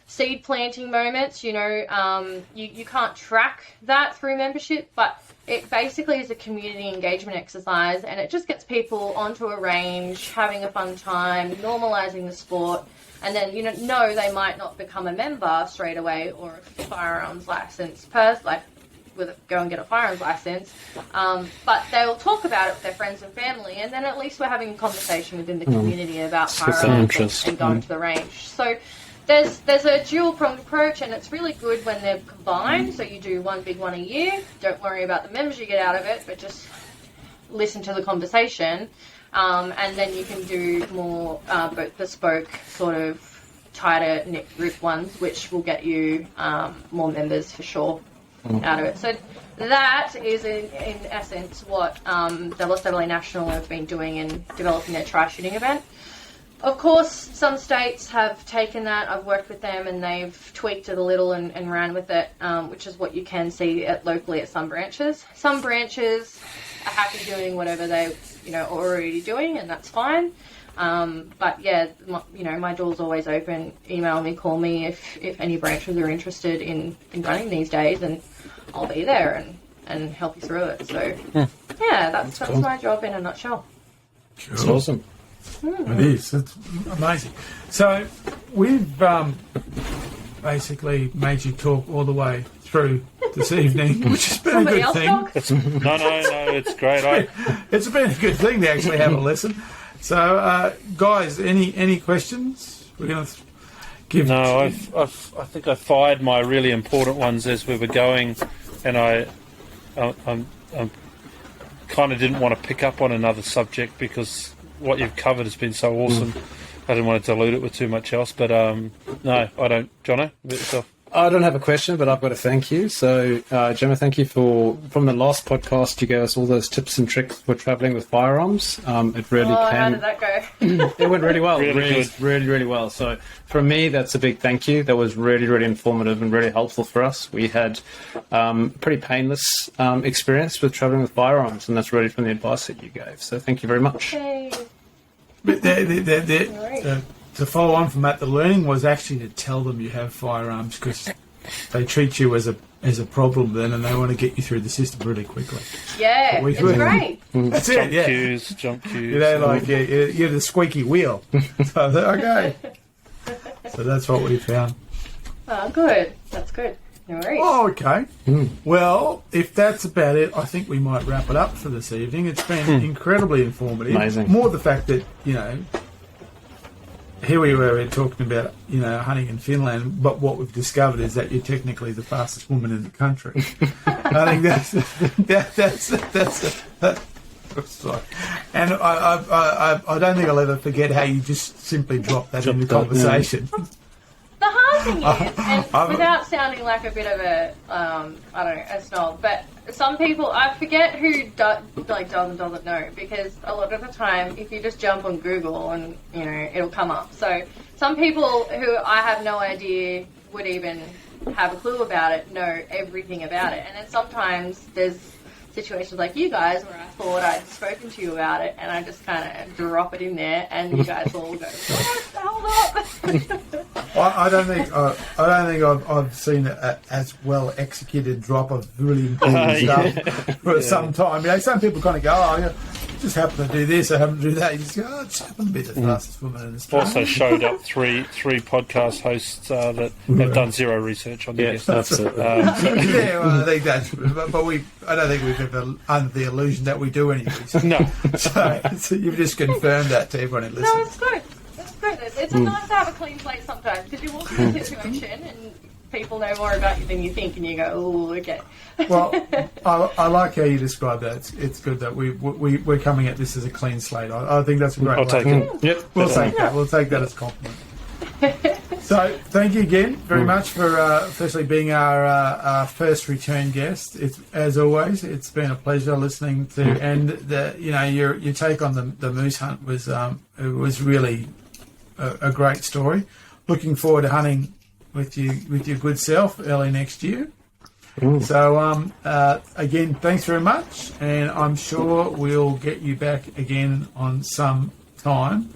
seed planting moments. You can't track that through membership, but it basically is a community engagement exercise, and it just gets people onto a range, having a fun time, normalising the sport, and then they might not become a member straight away or a firearms license go and get a firearms license, but they'll talk about it with their friends and family, and then at least we're having a conversation within the community about firearms and going to the range. So there's a dual-pronged approach, and it's really good when they're combined. So you do one big one a year. Don't worry about the members you get out of it, but just listen to the conversation. And then you can do more bespoke, sort of tighter knit group ones, which will get you more members for sure out of it. So that is in essence what the Lost Adelaide National have been doing in developing their tri-shooting event. Of course, some states have taken that. I've worked with them and they've tweaked it a little and ran with it, which is what you can see locally at some branches. Some branches are happy doing whatever they are already doing, and that's fine. But yeah, my door's always open. Email me, call me if any branches are interested in running these days, and I'll be there and help you through it. So yeah, that's cool. My job in a nutshell. It's awesome. It is. It's amazing. So we've basically made you talk all the way through this evening, which has been Somebody a good else thing. talk? No, it's great. It's been a good thing to actually have a listen. So, guys, any questions? We're going to give. No, I think I fired my really important ones as we were going, and I'm kind of didn't want to pick up on another subject because what you've covered has been so awesome. I didn't want to dilute it with too much else, but no, I don't. Jono, about yourself? I don't have a question, but I've got a thank you. So, Gemma, thank you from the last podcast. You gave us all those tips and tricks for travelling with firearms. It really How did that go? It went really well. Really good. Really well. So, from me, that's a big thank you. That was really, really informative and really helpful for us. We had pretty painless experience with travelling with firearms, and that's really from the advice that you gave. So, thank you very much. Hey. But to follow on from that, the learning was actually to tell them you have firearms because they treat you as a problem then, and they want to get you through the system really quickly. Yeah, it's great. That's it. Yeah. Jump cues. You know, like you're the squeaky wheel. So okay. So that's what we found. Oh, good. That's good. No worries. Oh, okay. Well, if that's about it, I think we might wrap it up for this evening. It's been incredibly informative. Amazing. More the fact that, here we were talking about, hunting in Finland, but what we've discovered is that you're technically the fastest woman in the country. I think that's sorry. And I don't think I'll ever forget how you just simply dropped that into conversation. The hard thing is, and without sounding like a bit of a, a snob, but some people, I forget who does and doesn't know, because a lot of the time, if you just jump on Google and, it'll come up. So some people who I have no idea would even have a clue about it, know everything about it. And then sometimes there's situations like you guys where I thought I'd spoken to you about it, and I just kind of drop it in there, and you guys all go, "What? Hold up!" I don't think I've seen a as well executed drop of really important stuff for some time. Some people kind of go, just happen to do this, I happen to do that. You just go, I just happen to be the fastest woman in Australia. Also showed up three podcast hosts that have done zero research on the guest. Absolutely. I think that's, but I don't think we've ever under the illusion that we do any research. No. So you've just confirmed that to everyone who listens. No, it's good. It's good. It's nice to have a clean slate sometimes, because you walk into a situation and people know more about you than you think, and you go, "Oh, okay." Well, I like how you describe that. It's good that we're coming at this as a clean slate. I think that's a great. I'll take it. Yep. We'll take that. We'll take that as a compliment. So, thank you again very much for firstly being our first return guest. It's, as always, it's been a pleasure listening to, and your take on the moose hunt was really a great story. Looking forward to hunting with your good self early next year. So again, thanks very much, and I'm sure we'll get you back again on some time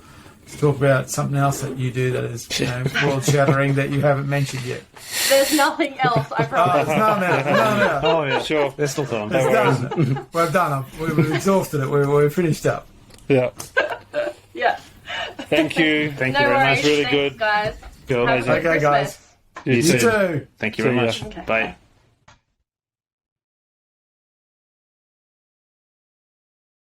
to talk about something else that you do that is world shattering that you haven't mentioned yet. There's nothing else, I promise. No. Oh, yeah. Sure. There's still time. It's done. We've done it. We've exhausted it. We're finished up. Yeah. Yeah. Thank you. Thank No you very worries. much. Really Thanks, good. guys. Cool. Have a good Okay, guys. Christmas. You You too. too. Thank you See very ya. much. Okay. Bye.